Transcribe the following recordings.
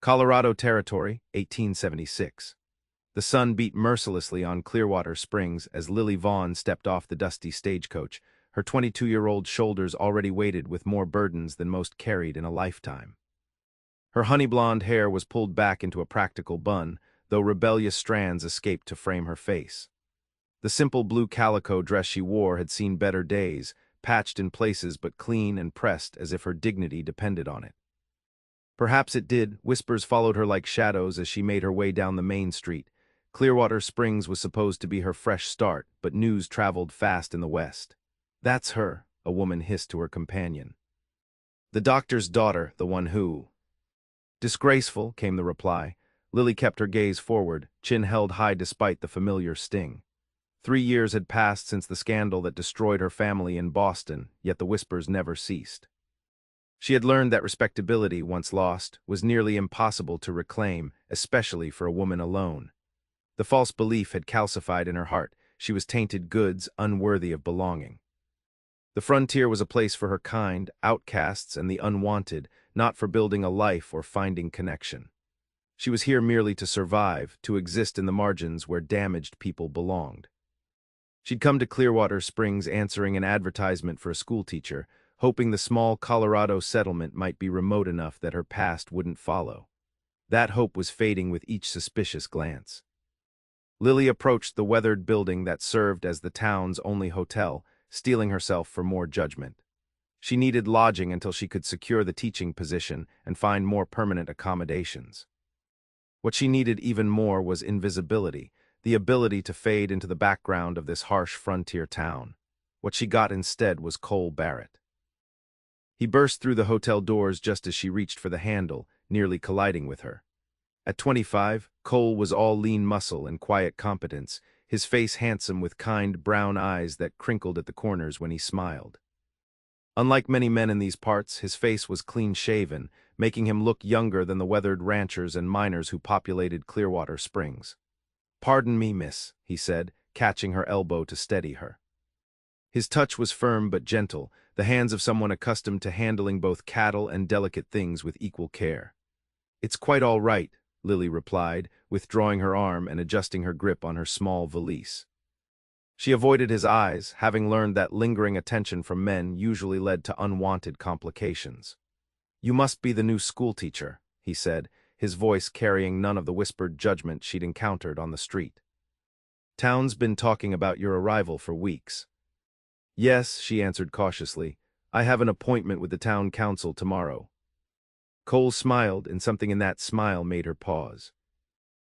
Colorado Territory, 1876. The sun beat mercilessly on Clearwater Springs as Lily Vaughn stepped off the dusty stagecoach, her 22-year-old shoulders already weighted with more burdens than most carried in a lifetime. Her honey-blonde hair was pulled back into a practical bun, though rebellious strands escaped to frame her face. The simple blue calico dress she wore had seen better days, patched in places but clean and pressed as if her dignity depended on it. Perhaps it did. Whispers followed her like shadows as she made her way down the main street. Clearwater Springs was supposed to be her fresh start, but news traveled fast in the west. "That's her," a woman hissed to her companion. "The doctor's daughter, the one who—" "Disgraceful," came the reply. Lily kept her gaze forward, chin held high despite the familiar sting. 3 years had passed since the scandal that destroyed her family in Boston, yet the whispers never ceased. She had learned that respectability, once lost, was nearly impossible to reclaim, especially for a woman alone. The false belief had calcified in her heart. She was tainted goods, unworthy of belonging. The frontier was a place for her kind, outcasts and the unwanted, not for building a life or finding connection. She was here merely to survive, to exist in the margins where damaged people belonged. She'd come to Clearwater Springs answering an advertisement for a schoolteacher, hoping the small Colorado settlement might be remote enough that her past wouldn't follow. That hope was fading with each suspicious glance. Lily approached the weathered building that served as the town's only hotel, steeling herself for more judgment. She needed lodging until she could secure the teaching position and find more permanent accommodations. What she needed even more was invisibility, the ability to fade into the background of this harsh frontier town. What she got instead was Cole Barrett. He burst through the hotel doors just as she reached for the handle, nearly colliding with her. At 25, Cole was all lean muscle and quiet competence, his face handsome with kind brown eyes that crinkled at the corners when he smiled. Unlike many men in these parts, his face was clean-shaven, making him look younger than the weathered ranchers and miners who populated Clearwater Springs. "Pardon me, miss," he said, catching her elbow to steady her. His touch was firm but gentle, the hands of someone accustomed to handling both cattle and delicate things with equal care. "It's quite all right," Lily replied, withdrawing her arm and adjusting her grip on her small valise. She avoided his eyes, having learned that lingering attention from men usually led to unwanted complications. "You must be the new schoolteacher," he said, his voice carrying none of the whispered judgment she'd encountered on the street. "Town's been talking about your arrival for weeks." "Yes," she answered cautiously. "I have an appointment with the town council tomorrow." Cole smiled, and something in that smile made her pause.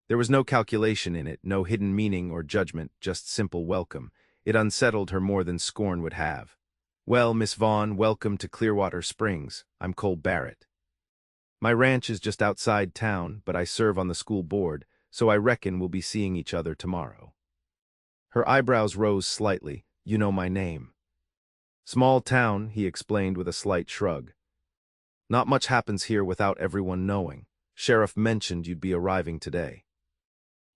There was no calculation in it, no hidden meaning or judgment, just simple welcome. It unsettled her more than scorn would have. "Well, Miss Vaughn, welcome to Clearwater Springs. I'm Cole Barrett. My ranch is just outside town, but I serve on the school board, so I reckon we'll be seeing each other tomorrow." Her eyebrows rose slightly. "You know my name." "Small town," he explained with a slight shrug. "Not much happens here without everyone knowing. Sheriff mentioned you'd be arriving today."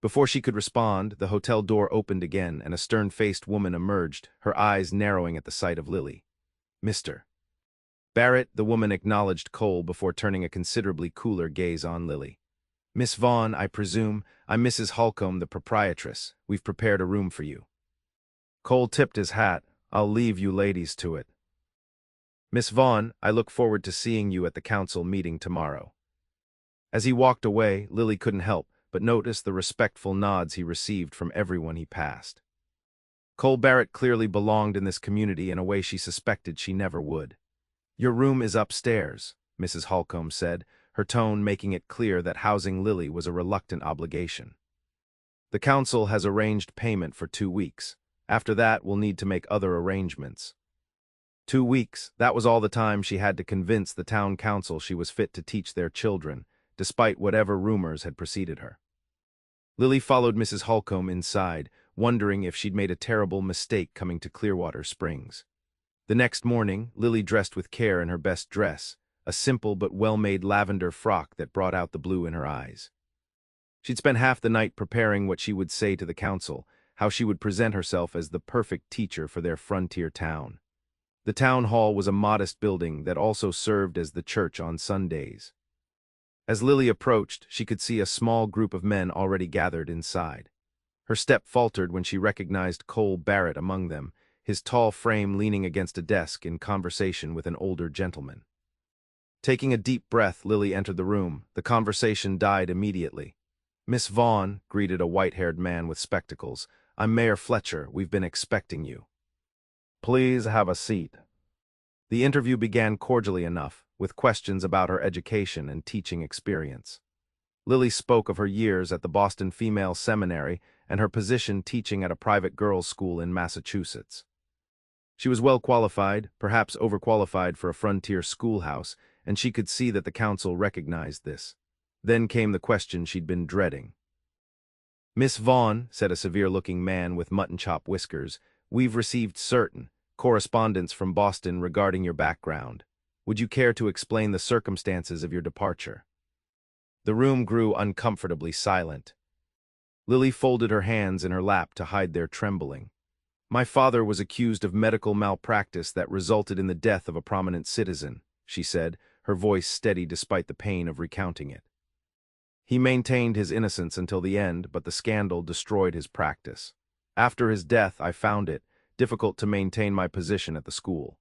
Before she could respond, the hotel door opened again and a stern-faced woman emerged, her eyes narrowing at the sight of Lily. "Mr. Barrett," the woman acknowledged Cole before turning a considerably cooler gaze on Lily. "Miss Vaughn, I presume. I'm Mrs. Holcomb, the proprietress. We've prepared a room for you." Cole tipped his hat. "I'll leave you ladies to it. Miss Vaughn, I look forward to seeing you at the council meeting tomorrow." As he walked away, Lily couldn't help but notice the respectful nods he received from everyone he passed. Cole Barrett clearly belonged in this community in a way she suspected she never would. "Your room is upstairs," Mrs. Holcomb said, her tone making it clear that housing Lily was a reluctant obligation. "The council has arranged payment for 2 weeks. After that, we'll need to make other arrangements." 2 weeks, that was all the time she had to convince the town council she was fit to teach their children, despite whatever rumors had preceded her. Lily followed Mrs. Holcomb inside, wondering if she'd made a terrible mistake coming to Clearwater Springs. The next morning, Lily dressed with care in her best dress, a simple but well-made lavender frock that brought out the blue in her eyes. She'd spent half the night preparing what she would say to the council, how she would present herself as the perfect teacher for their frontier town. The town hall was a modest building that also served as the church on Sundays. As Lily approached, she could see a small group of men already gathered inside. Her step faltered when she recognized Cole Barrett among them, his tall frame leaning against a desk in conversation with an older gentleman. Taking a deep breath, Lily entered the room. The conversation died immediately. "Miss Vaughn," greeted a white-haired man with spectacles. "I'm Mayor Fletcher. We've been expecting you." "Please have a seat." The interview began cordially enough, with questions about her education and teaching experience. Lily spoke of her years at the Boston Female Seminary and her position teaching at a private girls' school in Massachusetts. She was well qualified, perhaps overqualified for a frontier schoolhouse, and she could see that the council recognized this. Then came the question she'd been dreading. "Miss Vaughn," said a severe-looking man with mutton-chop whiskers, "we've received certain correspondence from Boston regarding your background. Would you care to explain the circumstances of your departure?" The room grew uncomfortably silent. Lily folded her hands in her lap to hide their trembling. "My father was accused of medical malpractice that resulted in the death of a prominent citizen," she said, her voice steady despite the pain of recounting it. "He maintained his innocence until the end, but the scandal destroyed his practice. After his death, I found it difficult to maintain my position at the school."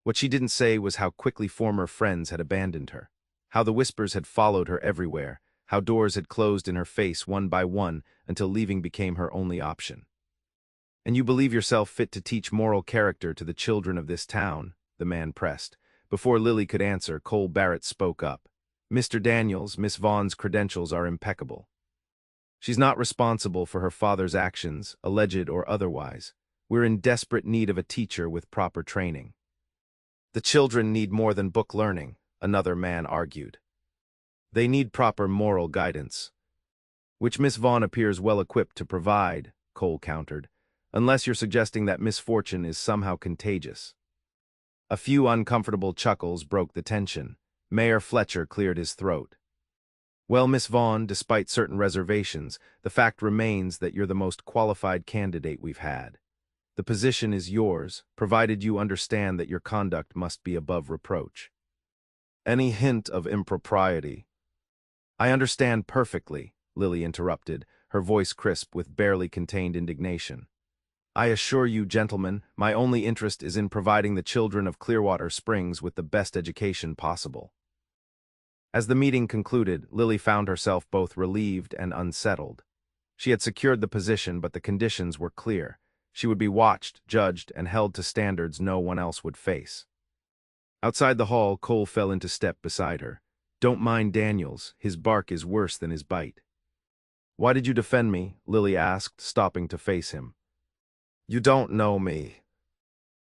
What she didn't say was how quickly former friends had abandoned her, how the whispers had followed her everywhere, how doors had closed in her face one by one until leaving became her only option. "And you believe yourself fit to teach moral character to the children of this town?" the man pressed. Before Lily could answer, Cole Barrett spoke up. "Mr. Daniels, Miss Vaughn's credentials are impeccable. She's not responsible for her father's actions, alleged or otherwise. We're in desperate need of a teacher with proper training." "The children need more than book learning," another man argued. "They need proper moral guidance, which Miss Vaughn appears well equipped to provide," Cole countered, "unless you're suggesting that misfortune is somehow contagious." A few uncomfortable chuckles broke the tension. Mayor Fletcher cleared his throat. "Well, Miss Vaughn, despite certain reservations, the fact remains that you're the most qualified candidate we've had. The position is yours, provided you understand that your conduct must be above reproach." "Any hint of impropriety—" "I understand perfectly," Lily interrupted, her voice crisp with barely contained indignation. "I assure you, gentlemen, my only interest is in providing the children of Clearwater Springs with the best education possible." As the meeting concluded, Lily found herself both relieved and unsettled. She had secured the position, but the conditions were clear. She would be watched, judged, and held to standards no one else would face. Outside the hall, Cole fell into step beside her. "Don't mind Daniels, his bark is worse than his bite." "Why did you defend me?" Lily asked, stopping to face him. "You don't know me."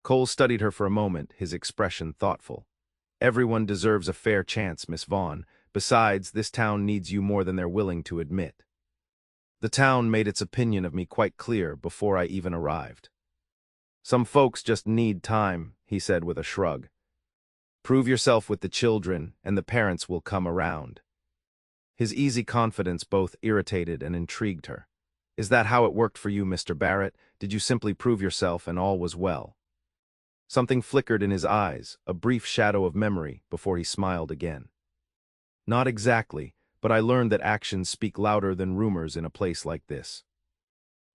Cole studied her for a moment, his expression thoughtful. "Everyone deserves a fair chance, Miss Vaughn. Besides, this town needs you more than they're willing to admit. The town made its opinion of me quite clear before I even arrived." "Some folks just need time," he said with a shrug. "Prove yourself with the children, and the parents will come around." His easy confidence both irritated and intrigued her. "Is that how it worked for you, Mr. Barrett? Did you simply prove yourself and all was well?" Something flickered in his eyes, a brief shadow of memory, before he smiled again. "Not exactly, but I learned that actions speak louder than rumors in a place like this."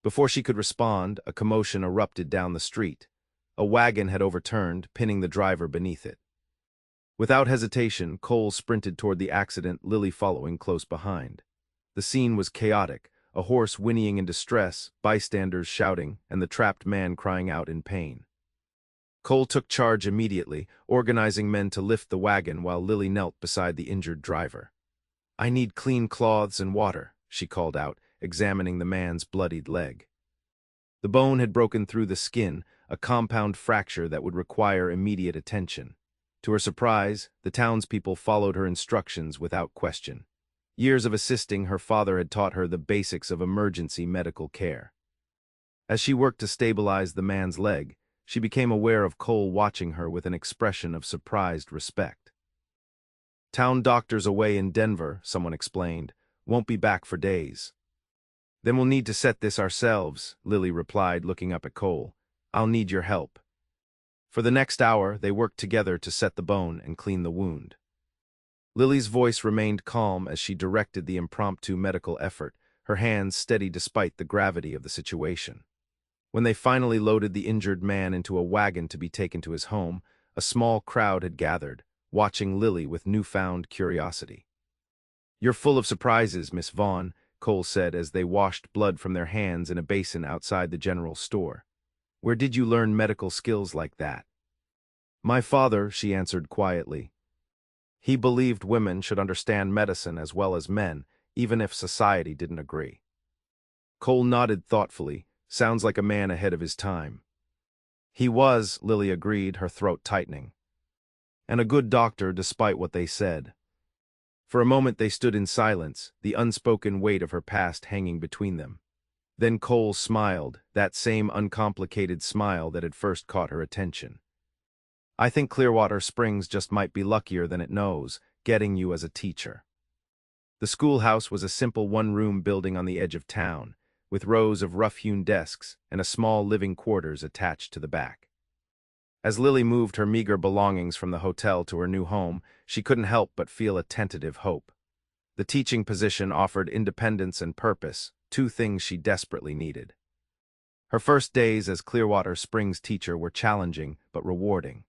Before she could respond, a commotion erupted down the street. A wagon had overturned, pinning the driver beneath it. Without hesitation, Cole sprinted toward the accident, Lily following close behind. The scene was chaotic, a horse whinnying in distress, bystanders shouting, and the trapped man crying out in pain. Cole took charge immediately, organizing men to lift the wagon while Lily knelt beside the injured driver. "I need clean cloths and water," she called out, examining the man's bloodied leg. The bone had broken through the skin, a compound fracture that would require immediate attention. To her surprise, the townspeople followed her instructions without question. Years of assisting her father had taught her the basics of emergency medical care. As she worked to stabilize the man's leg, she became aware of Cole watching her with an expression of surprised respect. "Town doctor's away in Denver," someone explained. "Won't be back for days." "Then we'll need to set this ourselves," Lily replied, looking up at Cole. "I'll need your help." For the next hour, they worked together to set the bone and clean the wound. Lily's voice remained calm as she directed the impromptu medical effort, her hands steady despite the gravity of the situation. When they finally loaded the injured man into a wagon to be taken to his home, a small crowd had gathered, watching Lily with newfound curiosity. "You're full of surprises, Miss Vaughn," Cole said as they washed blood from their hands in a basin outside the general store. "Where did you learn medical skills like that?" "My father," she answered quietly. "He believed women should understand medicine as well as men, even if society didn't agree." Cole nodded thoughtfully. "Sounds like a man ahead of his time." "He was," Lily agreed, her throat tightening. "And a good doctor despite what they said." For a moment they stood in silence, the unspoken weight of her past hanging between them. Then Cole smiled, that same uncomplicated smile that had first caught her attention. "I think Clearwater Springs just might be luckier than it knows, getting you as a teacher." The schoolhouse was a simple one-room building on the edge of town, with rows of rough-hewn desks and a small living quarters attached to the back. As Lily moved her meager belongings from the hotel to her new home, she couldn't help but feel a tentative hope. The teaching position offered independence and purpose, two things she desperately needed. Her first days as Clearwater Springs teacher were challenging but rewarding.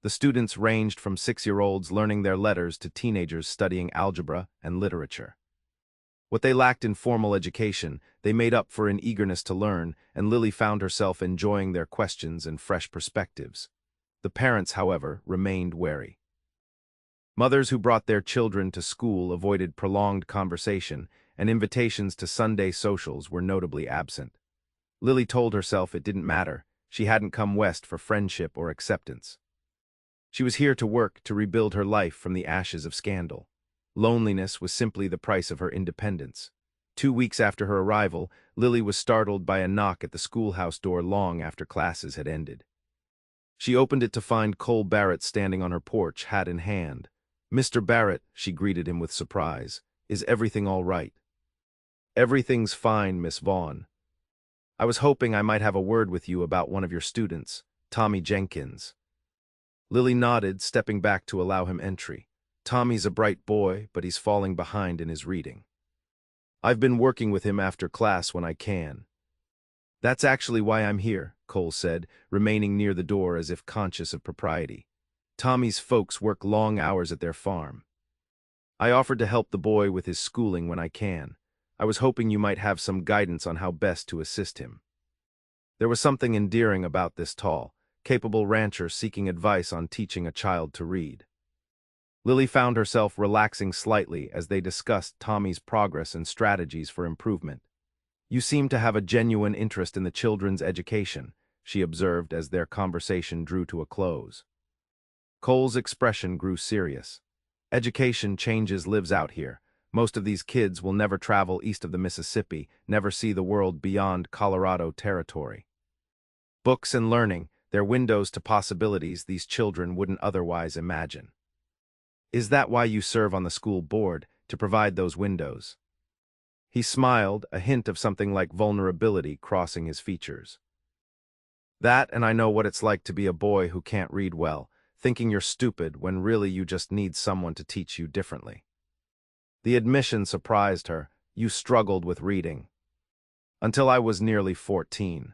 The students ranged from 6-year-olds learning their letters to teenagers studying algebra and literature. What they lacked in formal education, they made up for in eagerness to learn, and Lily found herself enjoying their questions and fresh perspectives. The parents, however, remained wary. Mothers who brought their children to school avoided prolonged conversation, and invitations to Sunday socials were notably absent. Lily told herself it didn't matter. She hadn't come west for friendship or acceptance. She was here to work to rebuild her life from the ashes of scandal. Loneliness was simply the price of her independence. 2 weeks after her arrival, Lily was startled by a knock at the schoolhouse door long after classes had ended. She opened it to find Cole Barrett standing on her porch, hat in hand. "Mr. Barrett," she greeted him with surprise, "is everything all right?" "Everything's fine, Miss Vaughn. I was hoping I might have a word with you about one of your students, Tommy Jenkins." Lily nodded, stepping back to allow him entry. "Tommy's a bright boy, but he's falling behind in his reading. I've been working with him after class when I can." "That's actually why I'm here," Cole said, remaining near the door as if conscious of propriety. "Tommy's folks work long hours at their farm. I offered to help the boy with his schooling when I can. I was hoping you might have some guidance on how best to assist him." There was something endearing about this tall, capable rancher seeking advice on teaching a child to read. Lily found herself relaxing slightly as they discussed Tommy's progress and strategies for improvement. "You seem to have a genuine interest in the children's education," she observed as their conversation drew to a close. Cole's expression grew serious. "Education changes lives out here. Most of these kids will never travel east of the Mississippi, never see the world beyond Colorado territory. Books and learning, they're windows to possibilities these children wouldn't otherwise imagine. Is that why you serve on the school board, to provide those windows?" He smiled, a hint of something like vulnerability crossing his features. "That, and I know what it's like to be a boy who can't read well, thinking you're stupid when really you just need someone to teach you differently." The admission surprised her. "You struggled with reading." "Until I was nearly 14.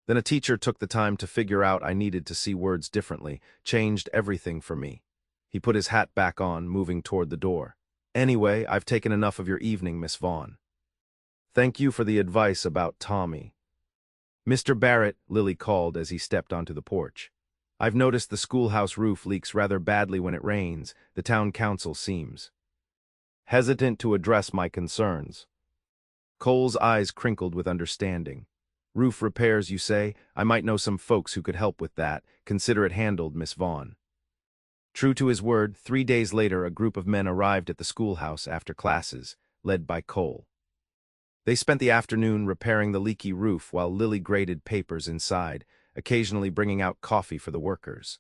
Then a teacher took the time to figure out I needed to see words differently, changed everything for me." He put his hat back on, moving toward the door. "Anyway, I've taken enough of your evening, Miss Vaughn. Thank you for the advice about Tommy." "Mr. Barrett," Lily called as he stepped onto the porch. "I've noticed the schoolhouse roof leaks rather badly when it rains. The town council seems hesitant to address my concerns." Cole's eyes crinkled with understanding. "Roof repairs, you say? I might know some folks who could help with that. Consider it handled, Miss Vaughn." True to his word, 3 days later a group of men arrived at the schoolhouse after classes, led by Cole. They spent the afternoon repairing the leaky roof while Lily graded papers inside, occasionally bringing out coffee for the workers.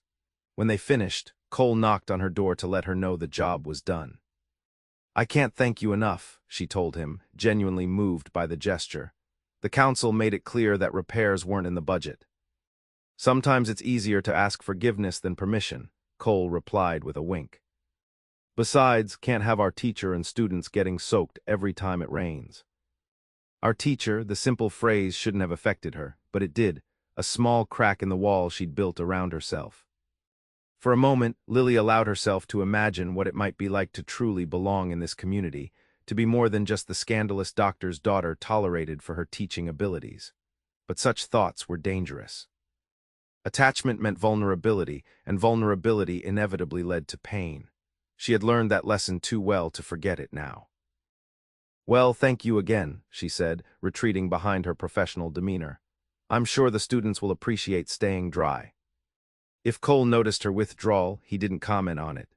When they finished, Cole knocked on her door to let her know the job was done. "I can't thank you enough," she told him, genuinely moved by the gesture. "The council made it clear that repairs weren't in the budget." "Sometimes it's easier to ask forgiveness than permission," Cole replied with a wink. Besides, can't have our teacher and students getting soaked every time it rains. Our teacher, the simple phrase shouldn't have affected her, but it did, a small crack in the wall she'd built around herself. For a moment, Lily allowed herself to imagine what it might be like to truly belong in this community, to be more than just the scandalous doctor's daughter tolerated for her teaching abilities. But such thoughts were dangerous. Attachment meant vulnerability, and vulnerability inevitably led to pain. She had learned that lesson too well to forget it now. "Well, thank you again," she said, retreating behind her professional demeanor. "I'm sure the students will appreciate staying dry." If Cole noticed her withdrawal, he didn't comment on it.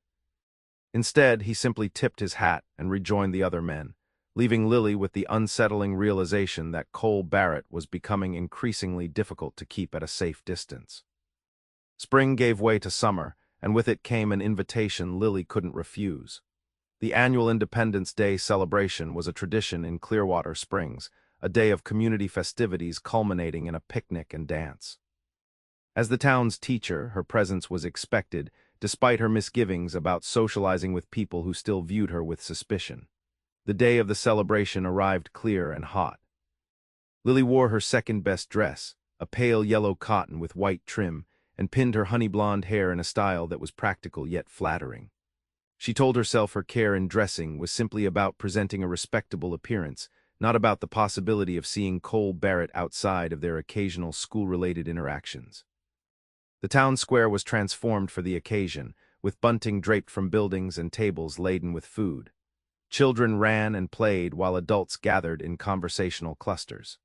Instead, he simply tipped his hat and rejoined the other men, leaving Lily with the unsettling realization that Cole Barrett was becoming increasingly difficult to keep at a safe distance. Spring gave way to summer, and with it came an invitation Lily couldn't refuse. The annual Independence Day celebration was a tradition in Clearwater Springs, a day of community festivities culminating in a picnic and dance. As the town's teacher, her presence was expected, despite her misgivings about socializing with people who still viewed her with suspicion. The day of the celebration arrived clear and hot. Lily wore her second-best dress, a pale yellow cotton with white trim, and pinned her honey-blonde hair in a style that was practical yet flattering. She told herself her care in dressing was simply about presenting a respectable appearance, not about the possibility of seeing Cole Barrett outside of their occasional school-related interactions. The town square was transformed for the occasion, with bunting draped from buildings and tables laden with food. Children ran and played while adults gathered in conversational clusters.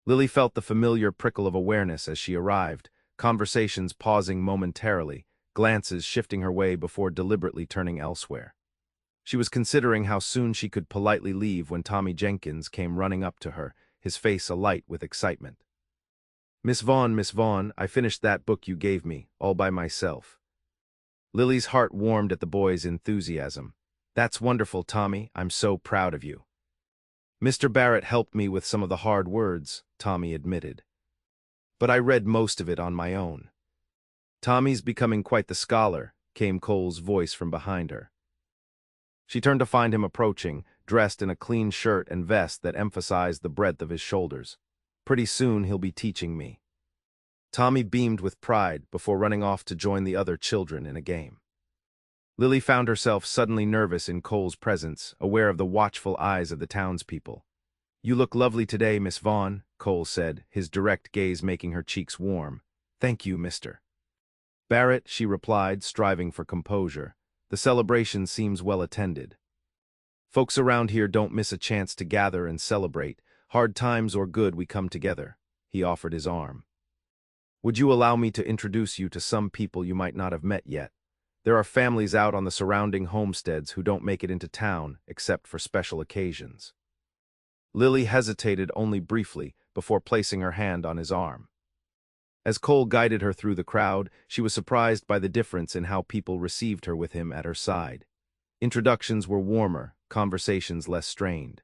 Lily felt the familiar prickle of awareness as she arrived, conversations pausing momentarily, glances shifting her way before deliberately turning elsewhere. She was considering how soon she could politely leave when Tommy Jenkins came running up to her, his face alight with excitement. Miss Vaughn, I finished that book you gave me, all by myself." Lily's heart warmed at the boy's enthusiasm. "That's wonderful, Tommy. I'm so proud of you." "Mr. Barrett helped me with some of the hard words," Tommy admitted. "But I read most of it on my own." "Tommy's becoming quite the scholar," came Cole's voice from behind her. She turned to find him approaching, dressed in a clean shirt and vest that emphasized the breadth of his shoulders. "Pretty soon he'll be teaching me." Tommy beamed with pride before running off to join the other children in a game. Lily found herself suddenly nervous in Cole's presence, aware of the watchful eyes of the townspeople. "You look lovely today, Miss Vaughn," Cole said, his direct gaze making her cheeks warm. "Thank you, Mr. Barrett," she replied, striving for composure. "The celebration seems well attended. Folks around here don't miss a chance to gather and celebrate. Hard times or good, we come together." He offered his arm. "Would you allow me to introduce you to some people you might not have met yet? There are families out on the surrounding homesteads who don't make it into town except for special occasions." Lily hesitated only briefly before placing her hand on his arm. As Cole guided her through the crowd, she was surprised by the difference in how people received her with him at her side. Introductions were warmer, conversations less strained.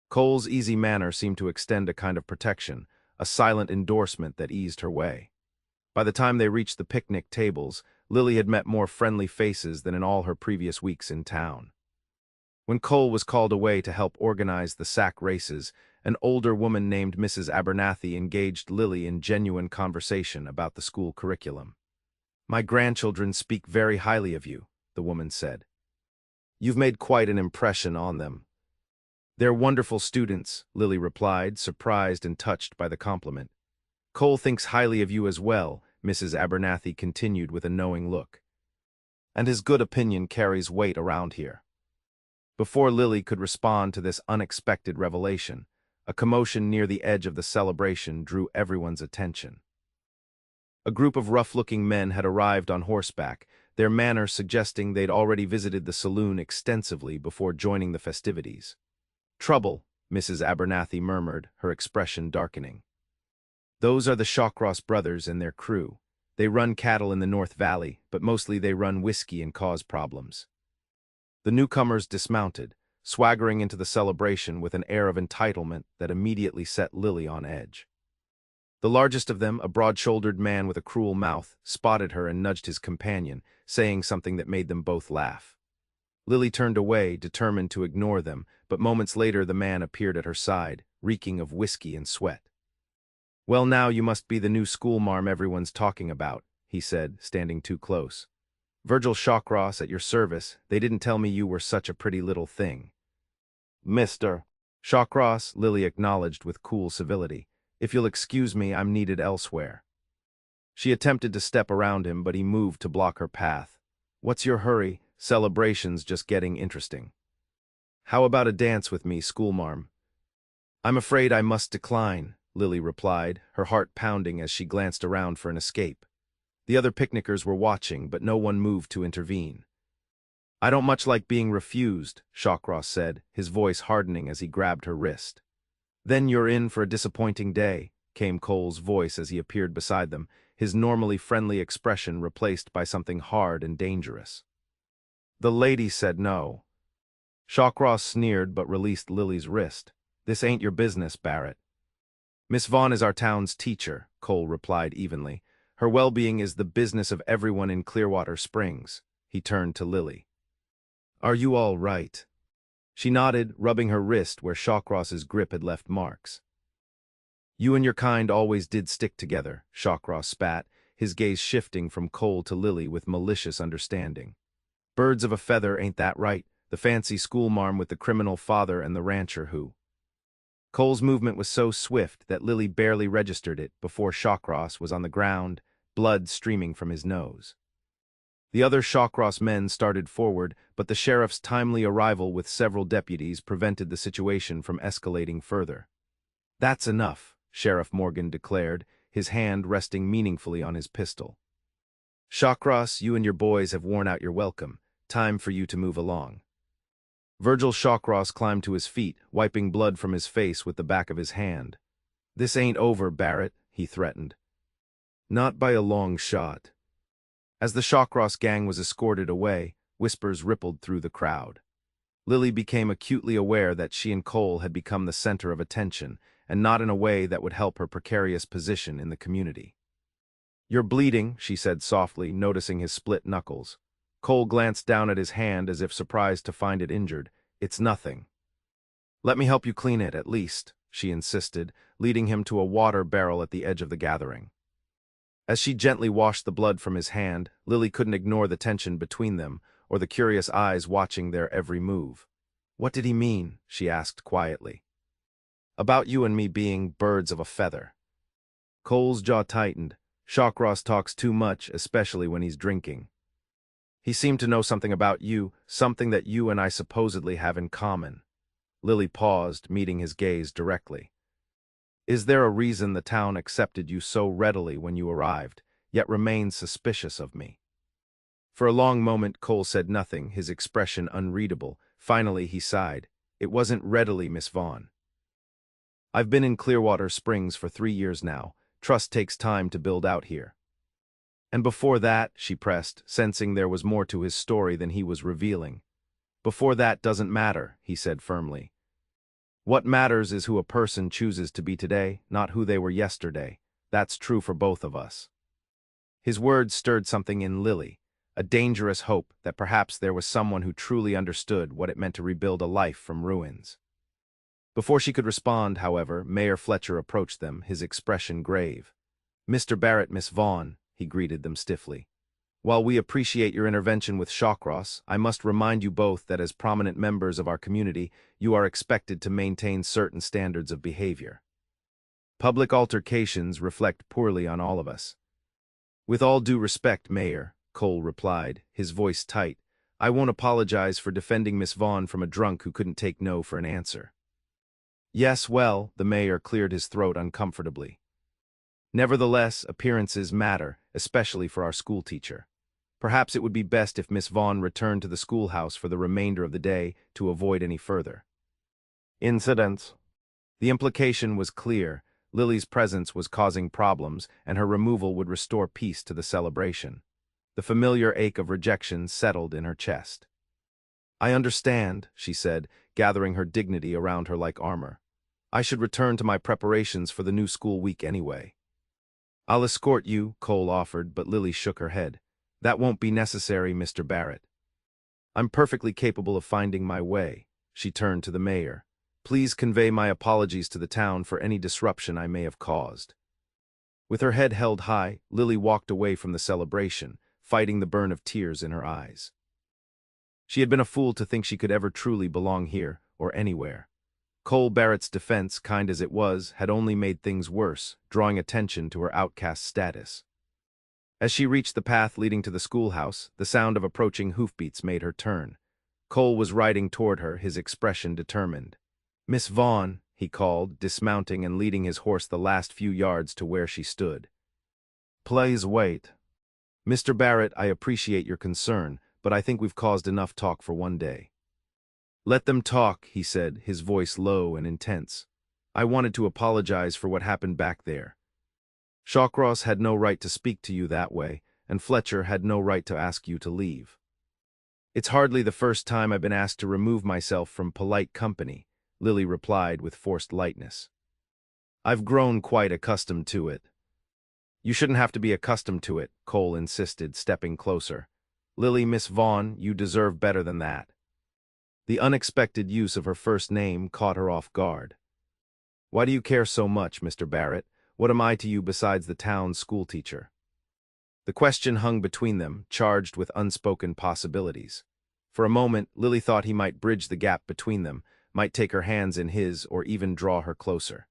Cole's easy manner seemed to extend a kind of protection, a silent endorsement that eased her way. By the time they reached the picnic tables, Lily had met more friendly faces than in all her previous weeks in town. When Cole was called away to help organize the sack races, an older woman named Mrs. Abernathy engaged Lily in genuine conversation about the school curriculum. "My grandchildren speak very highly of you," the woman said. "You've made quite an impression on them." "They're wonderful students," Lily replied, surprised and touched by the compliment. "Cole thinks highly of you as well," Mrs. Abernathy continued with a knowing look. "And his good opinion carries weight around here." Before Lily could respond to this unexpected revelation, a commotion near the edge of the celebration drew everyone's attention. A group of rough-looking men had arrived on horseback, their manner suggesting they'd already visited the saloon extensively before joining the festivities. "Trouble," Mrs. Abernathy murmured, her expression darkening. "Those are the Shawcross brothers and their crew. They run cattle in the North Valley, but mostly they run whiskey and cause problems." The newcomers dismounted, swaggering into the celebration with an air of entitlement that immediately set Lily on edge. The largest of them, a broad-shouldered man with a cruel mouth, spotted her and nudged his companion, saying something that made them both laugh. Lily turned away, determined to ignore them, but moments later the man appeared at her side, reeking of whiskey and sweat. "Well, now you must be the new schoolmarm everyone's talking about," he said, standing too close. "Virgil Shawcross at your service. They didn't tell me you were such a pretty little thing." "Mr. Shawcross," Lily acknowledged with cool civility. "If you'll excuse me, I'm needed elsewhere." She attempted to step around him, but he moved to block her path. "What's your hurry? Celebration's just getting interesting." "How about a dance with me, schoolmarm?" "I'm afraid I must decline," Lily replied, her heart pounding as she glanced around for an escape. The other picnickers were watching, but no one moved to intervene. "I don't much like being refused," Shawcross said, his voice hardening as he grabbed her wrist. "Then you're in for a disappointing day," came Cole's voice as he appeared beside them, his normally friendly expression replaced by something hard and dangerous. "The lady said no." Shawcross sneered but released Lily's wrist. "This ain't your business, Barrett." "Miss Vaughn is our town's teacher," Cole replied evenly. "Her well-being is the business of everyone in Clearwater Springs." He turned to Lily. "Are you all right?" She nodded, rubbing her wrist where Shawcross's grip had left marks. "You and your kind always did stick together," Shawcross spat, his gaze shifting from Cole to Lily with malicious understanding. "Birds of a feather, ain't that right? The fancy schoolmarm with the criminal father and the rancher who—" Cole's movement was so swift that Lily barely registered it before Shawcross was on the ground, blood streaming from his nose. The other Shawcross men started forward, but the sheriff's timely arrival with several deputies prevented the situation from escalating further. "That's enough," Sheriff Morgan declared, his hand resting meaningfully on his pistol. "Shawcross, you and your boys have worn out your welcome. Time for you to move along." Virgil Shawcross climbed to his feet, wiping blood from his face with the back of his hand. "This ain't over, Barrett," he threatened. "Not by a long shot." As the Shawcross gang was escorted away, whispers rippled through the crowd. Lily became acutely aware that she and Cole had become the center of attention, and not in a way that would help her precarious position in the community. "You're bleeding," she said softly, noticing his split knuckles. Cole glanced down at his hand as if surprised to find it injured. "It's nothing." "Let me help you clean it, at least," she insisted, leading him to a water barrel at the edge of the gathering. As she gently washed the blood from his hand, Lily couldn't ignore the tension between them, or the curious eyes watching their every move. "What did he mean?" she asked quietly. "About you and me being birds of a feather." Cole's jaw tightened. Shawcross talks too much, especially when he's drinking. "He seemed to know something about you, something that you and I supposedly have in common." Lily paused, meeting his gaze directly. "Is there a reason the town accepted you so readily when you arrived, yet remained suspicious of me?" For a long moment Cole said nothing, his expression unreadable. Finally he sighed. "It wasn't readily, Miss Vaughn. I've been in Clearwater Springs for 3 years now. Trust takes time to build out here." "And before that," she pressed, sensing there was more to his story than he was revealing. "Before that doesn't matter," he said firmly. "What matters is who a person chooses to be today, not who they were yesterday. That's true for both of us." His words stirred something in Lily, a dangerous hope that perhaps there was someone who truly understood what it meant to rebuild a life from ruins. Before she could respond, however, Mayor Fletcher approached them, his expression grave. "Mr. Barrett, Miss Vaughn," he greeted them stiffly. "While we appreciate your intervention with Shawcross, I must remind you both that as prominent members of our community, you are expected to maintain certain standards of behavior. Public altercations reflect poorly on all of us." "With all due respect, Mayor," Cole replied, his voice tight, "I won't apologize for defending Miss Vaughn from a drunk who couldn't take no for an answer." "Yes, well," the mayor cleared his throat uncomfortably. "Nevertheless, appearances matter, especially for our schoolteacher. Perhaps it would be best if Miss Vaughn returned to the schoolhouse for the remainder of the day to avoid any further incidents." The implication was clear. Lily's presence was causing problems, and her removal would restore peace to the celebration. The familiar ache of rejection settled in her chest. "I understand," she said, gathering her dignity around her like armor. "I should return to my preparations for the new school week anyway." "I'll escort you," Cole offered, but Lily shook her head. "That won't be necessary, Mr. Barrett." I'm perfectly capable of finding my way. She turned to the mayor. Please convey my apologies to the town for any disruption I may have caused. With her head held high, Lily walked away from the celebration, fighting the burn of tears in her eyes. She had been a fool to think she could ever truly belong here, or anywhere. Cole Barrett's defense, kind as it was, had only made things worse, drawing attention to her outcast status. As she reached the path leading to the schoolhouse, the sound of approaching hoofbeats made her turn. Cole was riding toward her, his expression determined. "Miss Vaughn," he called, dismounting and leading his horse the last few yards to where she stood. "Please wait. Mr. Barrett, I appreciate your concern, but I think we've caused enough talk for one day." "Let them talk," he said, his voice low and intense. "I wanted to apologize for what happened back there. Shawcross had no right to speak to you that way, and Fletcher had no right to ask you to leave. It's hardly the first time I've been asked to remove myself from polite company," Lily replied with forced lightness. "I've grown quite accustomed to it." "You shouldn't have to be accustomed to it," Cole insisted, stepping closer. "Lily, Miss Vaughn, you deserve better than that." The unexpected use of her first name caught her off guard. "Why do you care so much, Mr. Barrett? What am I to you besides the town's schoolteacher?" The question hung between them, charged with unspoken possibilities. For a moment, Lily thought he might bridge the gap between them, might take her hands in his, or even draw her closer.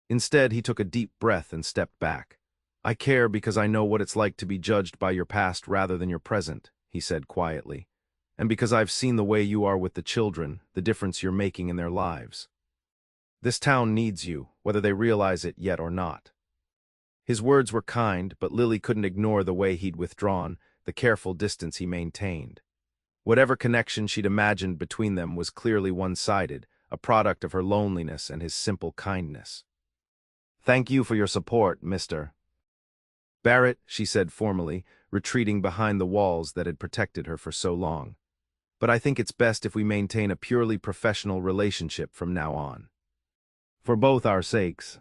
Instead, he took a deep breath and stepped back. "I care because I know what it's like to be judged by your past rather than your present," he said quietly. "And because I've seen the way you are with the children, the difference you're making in their lives. This town needs you, whether they realize it yet or not." His words were kind, but Lily couldn't ignore the way he'd withdrawn, the careful distance he maintained. Whatever connection she'd imagined between them was clearly one-sided, a product of her loneliness and his simple kindness. "Thank you for your support, Mr. Barrett," she said formally, retreating behind the walls that had protected her for so long. "But I think it's best if we maintain a purely professional relationship from now on. For both our sakes."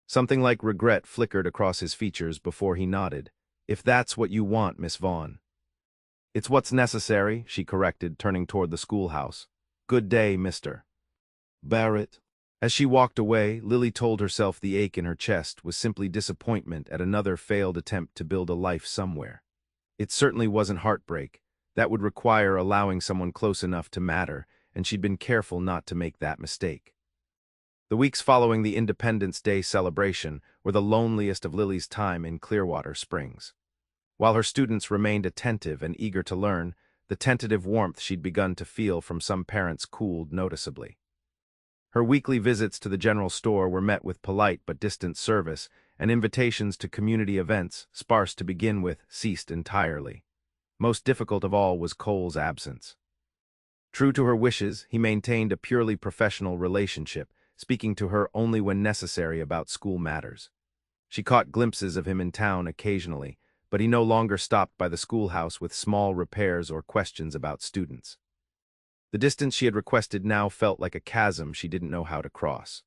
Something like regret flickered across his features before he nodded. "If that's what you want, Miss Vaughn." "It's what's necessary," she corrected, turning toward the schoolhouse. "Good day, Mr. Barrett." As she walked away, Lily told herself the ache in her chest was simply disappointment at another failed attempt to build a life somewhere. It certainly wasn't heartbreak. That would require allowing someone close enough to matter, and she'd been careful not to make that mistake. The weeks following the Independence Day celebration were the loneliest of Lily's time in Clearwater Springs. While her students remained attentive and eager to learn, the tentative warmth she'd begun to feel from some parents cooled noticeably. Her weekly visits to the general store were met with polite but distant service, and invitations to community events, sparse to begin with, ceased entirely. Most difficult of all was Cole's absence. True to her wishes, he maintained a purely professional relationship, speaking to her only when necessary about school matters. She caught glimpses of him in town occasionally, but he no longer stopped by the schoolhouse with small repairs or questions about students. The distance she had requested now felt like a chasm she didn't know how to cross.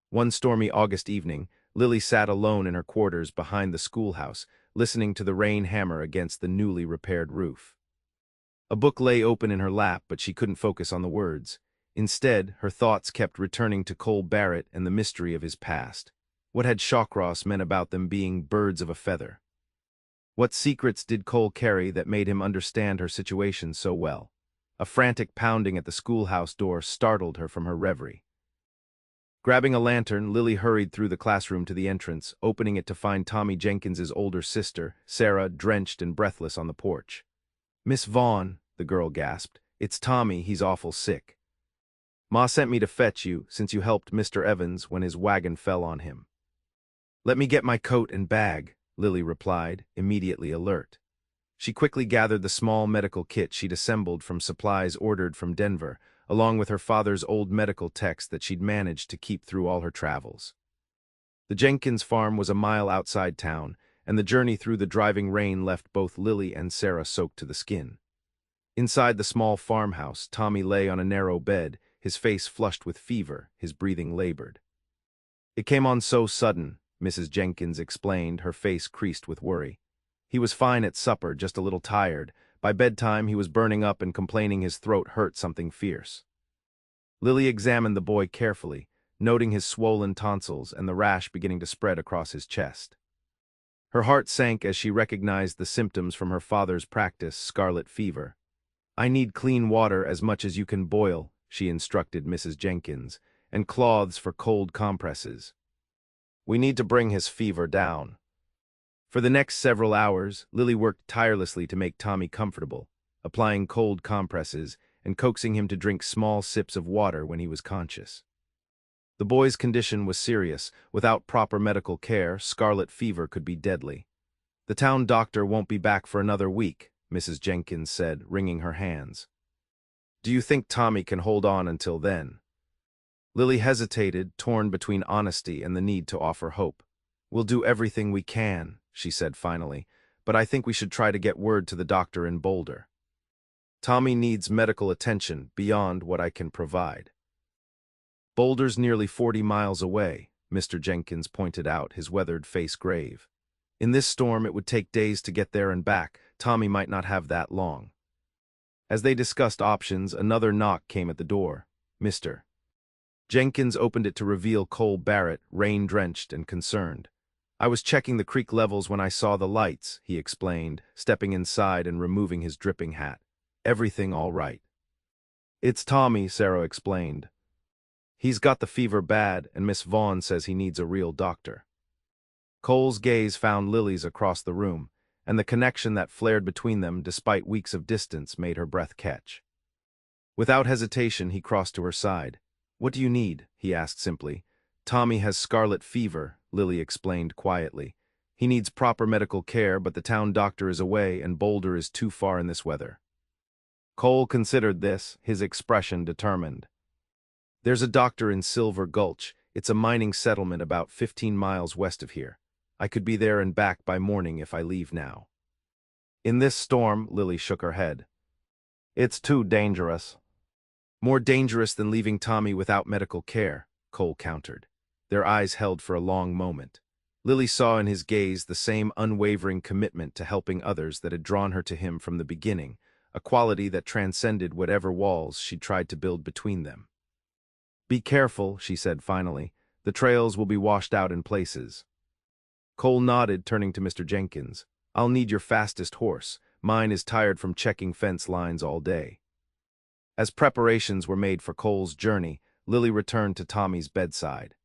One stormy August evening, Lily sat alone in her quarters behind the schoolhouse, listening to the rain hammer against the newly repaired roof. A book lay open in her lap, but she couldn't focus on the words. Instead, her thoughts kept returning to Cole Barrett and the mystery of his past. What had Shawcross meant about them being birds of a feather? What secrets did Cole carry that made him understand her situation so well? A frantic pounding at the schoolhouse door startled her from her reverie. Grabbing a lantern, Lily hurried through the classroom to the entrance, opening it to find Tommy Jenkins's older sister, Sarah, drenched and breathless on the porch. "Miss Vaughn," the girl gasped, "it's Tommy, he's awful sick. Ma sent me to fetch you, since you helped Mr. Evans when his wagon fell on him." "Let me get my coat and bag," Lily replied, immediately alert. She quickly gathered the small medical kit she'd assembled from supplies ordered from Denver, along with her father's old medical text that she'd managed to keep through all her travels. The Jenkins farm was a mile outside town, and the journey through the driving rain left both Lily and Sarah soaked to the skin. Inside the small farmhouse, Tommy lay on a narrow bed, his face flushed with fever, his breathing labored. "It came on so sudden," Mrs. Jenkins explained, her face creased with worry. "He was fine at supper, just a little tired, By bedtime, he was burning up and complaining his throat hurt something fierce. Lily examined the boy carefully, noting his swollen tonsils and the rash beginning to spread across his chest. Her heart sank as she recognized the symptoms from her father's practice, scarlet fever. "I need clean water as much as you can boil," she instructed Mrs. Jenkins, "and cloths for cold compresses. We need to bring his fever down." For the next several hours, Lily worked tirelessly to make Tommy comfortable, applying cold compresses and coaxing him to drink small sips of water when he was conscious. The boy's condition was serious. Without proper medical care, scarlet fever could be deadly. "The town doctor won't be back for another week," Mrs. Jenkins said, wringing her hands. "Do you think Tommy can hold on until then?" Lily hesitated, torn between honesty and the need to offer hope. "We'll do everything we can," she said finally, "but I think we should try to get word to the doctor in Boulder. Tommy needs medical attention beyond what I can provide." "Boulder's nearly 40 miles away," Mr. Jenkins pointed out, his weathered face grave. "In this storm, it would take days to get there and back. Tommy might not have that long." As they discussed options, another knock came at the door. Mr. Jenkins opened it to reveal Cole Barrett, rain-drenched and concerned. "I was checking the creek levels when I saw the lights," he explained, stepping inside and removing his dripping hat. "Everything all right?" "It's Tommy," Sarah explained. "He's got the fever bad, and Miss Vaughn says he needs a real doctor." Cole's gaze found Lily's across the room, and the connection that flared between them despite weeks of distance made her breath catch. Without hesitation, he crossed to her side. "What do you need?" he asked simply. "Tommy has scarlet fever," Lily explained quietly. "He needs proper medical care, but the town doctor is away and Boulder is too far in this weather." Cole considered this, his expression determined. "There's a doctor in Silver Gulch. It's a mining settlement about 15 miles west of here. I could be there and back by morning if I leave now." "In this storm," Lily shook her head. "It's too dangerous." "More dangerous than leaving Tommy without medical care," Cole countered. Their eyes held for a long moment. Lily saw in his gaze the same unwavering commitment to helping others that had drawn her to him from the beginning, a quality that transcended whatever walls she tried to build between them. "Be careful," she said finally. "The trails will be washed out in places." Cole nodded, turning to Mr. Jenkins. "I'll need your fastest horse. Mine is tired from checking fence lines all day." As preparations were made for Cole's journey, Lily returned to Tommy's bedside.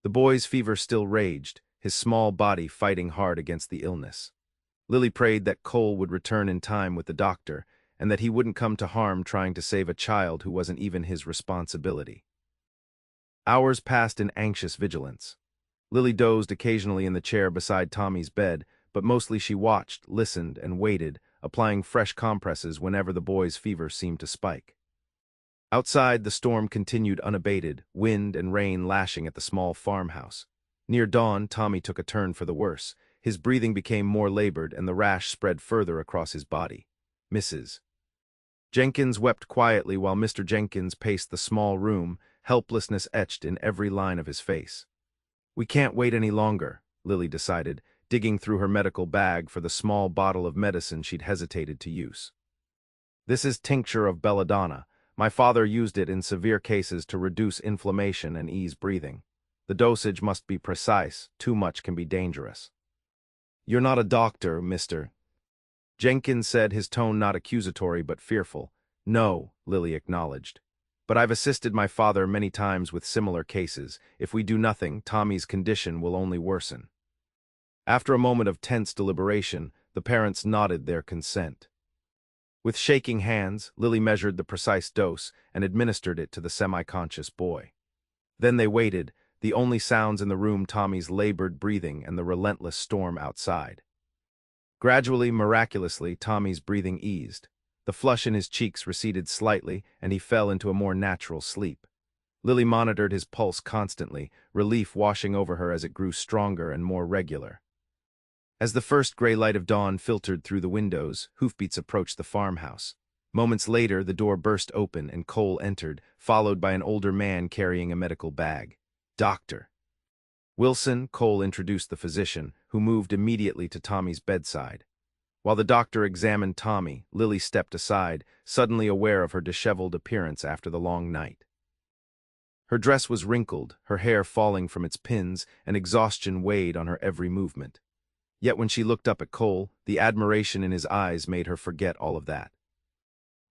The boy's fever still raged, his small body fighting hard against the illness. Lily prayed that Cole would return in time with the doctor, and that he wouldn't come to harm trying to save a child who wasn't even his responsibility. Hours passed in anxious vigilance. Lily dozed occasionally in the chair beside Tommy's bed, but mostly she watched, listened, and waited, applying fresh compresses whenever the boy's fever seemed to spike. Outside, the storm continued unabated, wind and rain lashing at the small farmhouse. Near dawn, Tommy took a turn for the worse. His breathing became more labored, and the rash spread further across his body. Mrs. Jenkins wept quietly while Mr. Jenkins paced the small room, helplessness etched in every line of his face. "We can't wait any longer," Lily decided, digging through her medical bag for the small bottle of medicine she'd hesitated to use. "This is tincture of belladonna. My father used it in severe cases to reduce inflammation and ease breathing. The dosage must be precise. Too much can be dangerous." "You're not a doctor, Mr. Jenkins said, his tone not accusatory but fearful. "No," Lily acknowledged. "But I've assisted my father many times with similar cases. If we do nothing, Tommy's condition will only worsen." After a moment of tense deliberation, the parents nodded their consent. With shaking hands, Lily measured the precise dose and administered it to the semi-conscious boy. Then they waited, the only sounds in the room Tommy's labored breathing and the relentless storm outside. Gradually, miraculously, Tommy's breathing eased. The flush in his cheeks receded slightly, and he fell into a more natural sleep. Lily monitored his pulse constantly, relief washing over her as it grew stronger and more regular. As the first gray light of dawn filtered through the windows, hoofbeats approached the farmhouse. Moments later, the door burst open and Cole entered, followed by an older man carrying a medical bag. "Doctor Wilson," Cole introduced the physician, who moved immediately to Tommy's bedside. While the doctor examined Tommy, Lily stepped aside, suddenly aware of her disheveled appearance after the long night. Her dress was wrinkled, her hair falling from its pins, and exhaustion weighed on her every movement. Yet when she looked up at Cole, the admiration in his eyes made her forget all of that.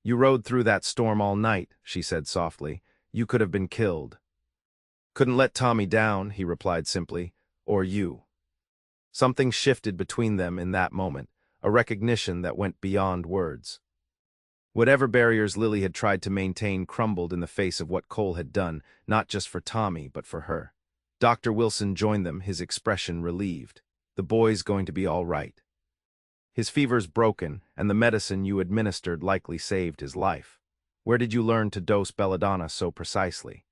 "You rode through that storm all night," she said softly. "You could have been killed." "Couldn't let Tommy down," he replied simply. "Or you." Something shifted between them in that moment, a recognition that went beyond words. Whatever barriers Lily had tried to maintain crumbled in the face of what Cole had done, not just for Tommy, but for her. Dr. Wilson joined them, his expression relieved. "The boy's going to be all right. His fever's broken, and the medicine you administered likely saved his life. Where did you learn to dose belladonna so precisely?"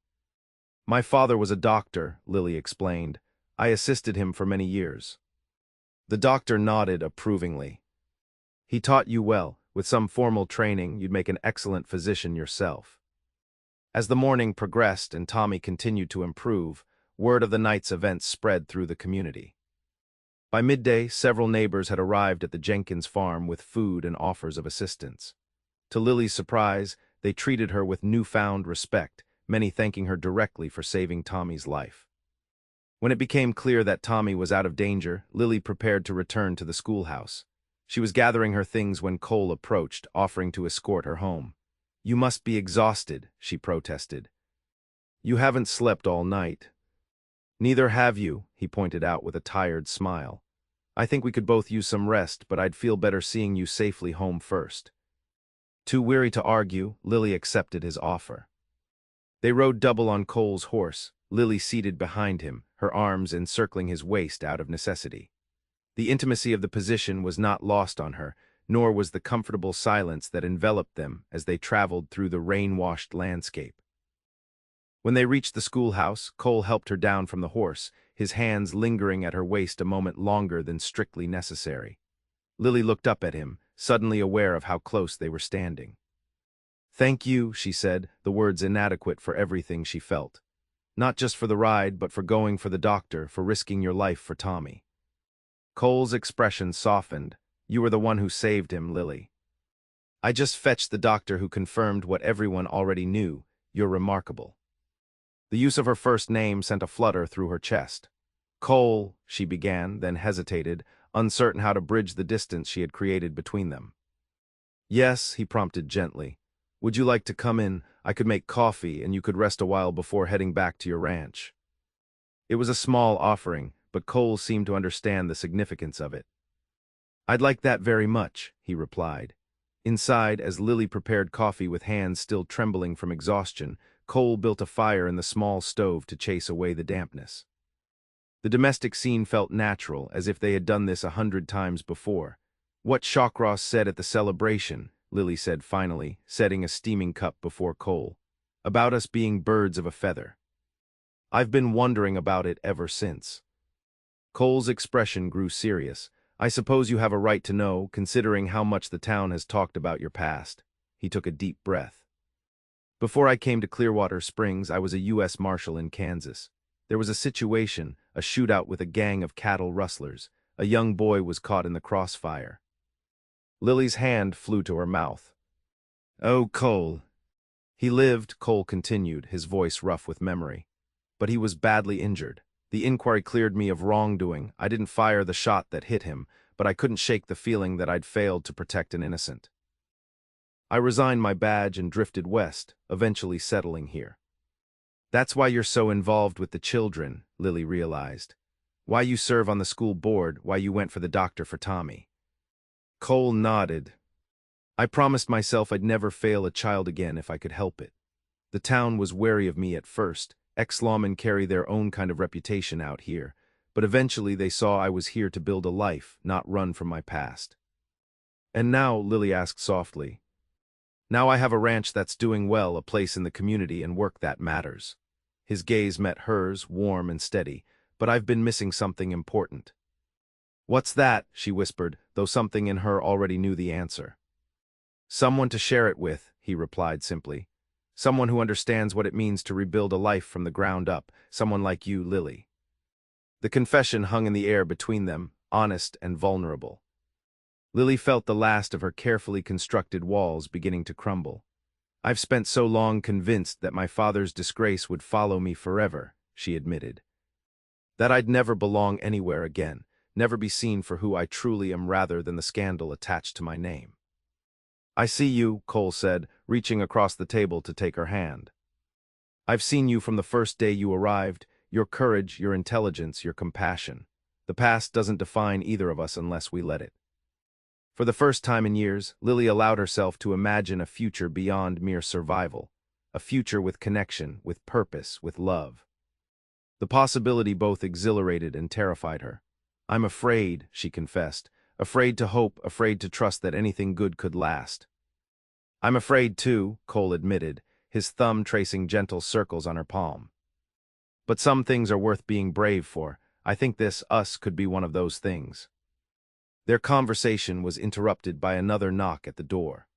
"My father was a doctor," Lily explained. "I assisted him for many years." The doctor nodded approvingly. "He taught you well. With some formal training, you'd make an excellent physician yourself." As the morning progressed and Tommy continued to improve, word of the night's events spread through the community. By midday, several neighbors had arrived at the Jenkins farm with food and offers of assistance. To Lily's surprise, they treated her with newfound respect, many thanking her directly for saving Tommy's life. When it became clear that Tommy was out of danger, Lily prepared to return to the schoolhouse. She was gathering her things when Cole approached, offering to escort her home. "You must be exhausted," she protested. "You haven't slept all night." "Neither have you," he pointed out with a tired smile. "I think we could both use some rest, but I'd feel better seeing you safely home first." Too weary to argue, Lily accepted his offer. They rode double on Cole's horse, Lily seated behind him, her arms encircling his waist out of necessity. The intimacy of the position was not lost on her, nor was the comfortable silence that enveloped them as they traveled through the rain-washed landscape. When they reached the schoolhouse, Cole helped her down from the horse, his hands lingering at her waist a moment longer than strictly necessary. Lily looked up at him, suddenly aware of how close they were standing. "Thank you," she said, the words inadequate for everything she felt. "Not just for the ride, but for going for the doctor, for risking your life for Tommy." Cole's expression softened. "You were the one who saved him, Lily. I just fetched the doctor who confirmed what everyone already knew. You're remarkable." The use of her first name sent a flutter through her chest. "Cole," she began, then hesitated, uncertain how to bridge the distance she had created between them. "Yes," he prompted gently. "Would you like to come in? I could make coffee, and you could rest a while before heading back to your ranch." It was a small offering, but Cole seemed to understand the significance of it. "I'd like that very much," he replied. Inside, as Lily prepared coffee with hands still trembling from exhaustion, Cole built a fire in the small stove to chase away the dampness. The domestic scene felt natural, as if they had done this 100 times before. "What Shawcross said at the celebration," Lily said finally, setting a steaming cup before Cole. "About us being birds of a feather. I've been wondering about it ever since." Cole's expression grew serious. "I suppose you have a right to know, considering how much the town has talked about your past." He took a deep breath. "Before I came to Clearwater Springs, I was a U.S. Marshal in Kansas. There was a situation, a shootout with a gang of cattle rustlers. A young boy was caught in the crossfire." Lily's hand flew to her mouth. "Oh, Cole." "He lived," Cole continued, his voice rough with memory. "But he was badly injured. The inquiry cleared me of wrongdoing. I didn't fire the shot that hit him, but I couldn't shake the feeling that I'd failed to protect an innocent. I resigned my badge and drifted west, eventually settling here." "That's why you're so involved with the children," Lily realized. "Why you serve on the school board, why you went for the doctor for Tommy." Cole nodded. "I promised myself I'd never fail a child again if I could help it. The town was wary of me at first. Ex-lawmen carry their own kind of reputation out here, but eventually they saw I was here to build a life, not run from my past." "And now," Lily asked softly, "now I have a ranch that's doing well, a place in the community, and work that matters." His gaze met hers, warm and steady. "But I've been missing something important." "What's that?" she whispered, though something in her already knew the answer. "Someone to share it with," he replied simply. "Someone who understands what it means to rebuild a life from the ground up, someone like you, Lily." The confession hung in the air between them, honest and vulnerable. Lily felt the last of her carefully constructed walls beginning to crumble. "I've spent so long convinced that my father's disgrace would follow me forever," she admitted. "That I'd never belong anywhere again, never be seen for who I truly am rather than the scandal attached to my name." "I see you," Cole said, reaching across the table to take her hand. "I've seen you from the first day you arrived, your courage, your intelligence, your compassion. The past doesn't define either of us unless we let it." For the first time in years, Lily allowed herself to imagine a future beyond mere survival, a future with connection, with purpose, with love. The possibility both exhilarated and terrified her. "I'm afraid," she confessed, "afraid to hope, afraid to trust that anything good could last." "I'm afraid too," Cole admitted, his thumb tracing gentle circles on her palm. "But some things are worth being brave for. I think us could be one of those things." Their conversation was interrupted by another knock at the door.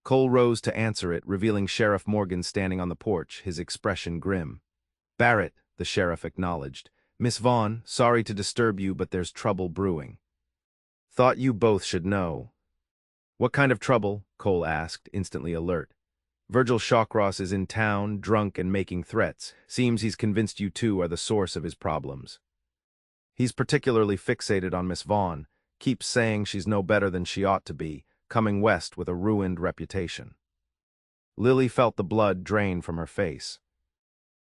Cole rose to answer it, revealing Sheriff Morgan standing on the porch, his expression grim. "Barrett," the sheriff acknowledged. "Miss Vaughn, sorry to disturb you, but there's trouble brewing." "Thought you both should know." "What kind of trouble?" Cole asked, instantly alert. "Virgil Shawcross is in town, drunk and making threats. Seems he's convinced you two are the source of his problems. He's particularly fixated on Miss Vaughn, keeps saying she's no better than she ought to be, coming west with a ruined reputation." Lily felt the blood drain from her face.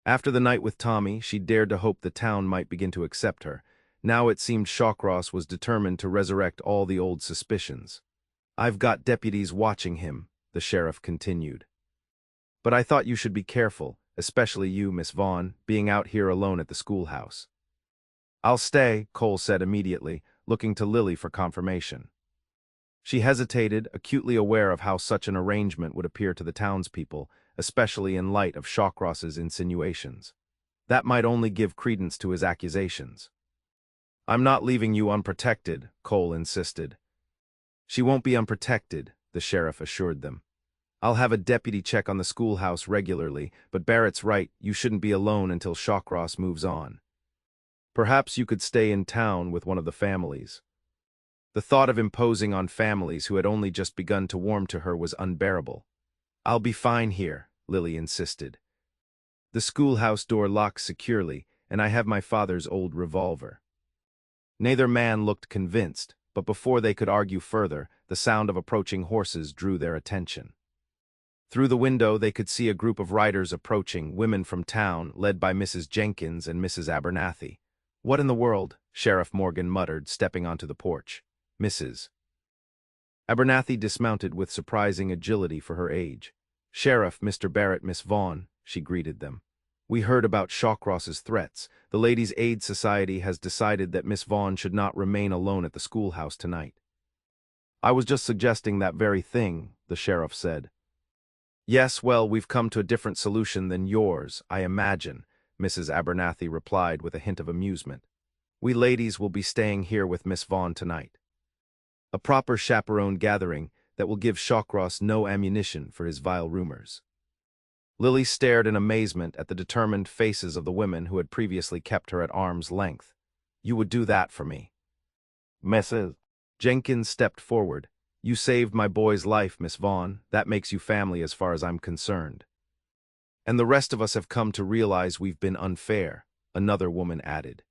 After the night with Tommy, she dared to hope the town might begin to accept her. Now it seemed Shawcross was determined to resurrect all the old suspicions. "I've got deputies watching him," the sheriff continued. "But I thought you should be careful, especially you, Miss Vaughn, being out here alone at the schoolhouse." "I'll stay," Cole said immediately, looking to Lily for confirmation. She hesitated, acutely aware of how such an arrangement would appear to the townspeople, especially in light of Shawcross's insinuations. That might only give credence to his accusations. "I'm not leaving you unprotected," Cole insisted. "She won't be unprotected," the sheriff assured them. "I'll have a deputy check on the schoolhouse regularly, but Barrett's right, you shouldn't be alone until Shawcross moves on. Perhaps you could stay in town with one of the families." The thought of imposing on families who had only just begun to warm to her was unbearable. "I'll be fine here," Lily insisted. "The schoolhouse door locks securely, and I have my father's old revolver." Neither man looked convinced, but before they could argue further, the sound of approaching horses drew their attention. Through the window they could see a group of riders approaching, women from town, led by Mrs. Jenkins and Mrs. Abernathy. "What in the world?" Sheriff Morgan muttered, stepping onto the porch. "Mrs. Abernathy dismounted with surprising agility for her age. "Sheriff, Mr. Barrett, Miss Vaughn," she greeted them. "We heard about Shawcross's threats. The Ladies' Aid Society has decided that Miss Vaughn should not remain alone at the schoolhouse tonight." "I was just suggesting that very thing," the sheriff said. "Yes, well, we've come to a different solution than yours, I imagine," Mrs. Abernathy replied with a hint of amusement. "We ladies will be staying here with Miss Vaughn tonight. A proper chaperone gathering that will give Shawcross no ammunition for his vile rumors." Lily stared in amazement at the determined faces of the women who had previously kept her at arm's length. "You would do that for me?" "Mrs. Jenkins stepped forward. "You saved my boy's life, Miss Vaughn. That makes you family as far as I'm concerned." "And the rest of us have come to realize we've been unfair," another woman added.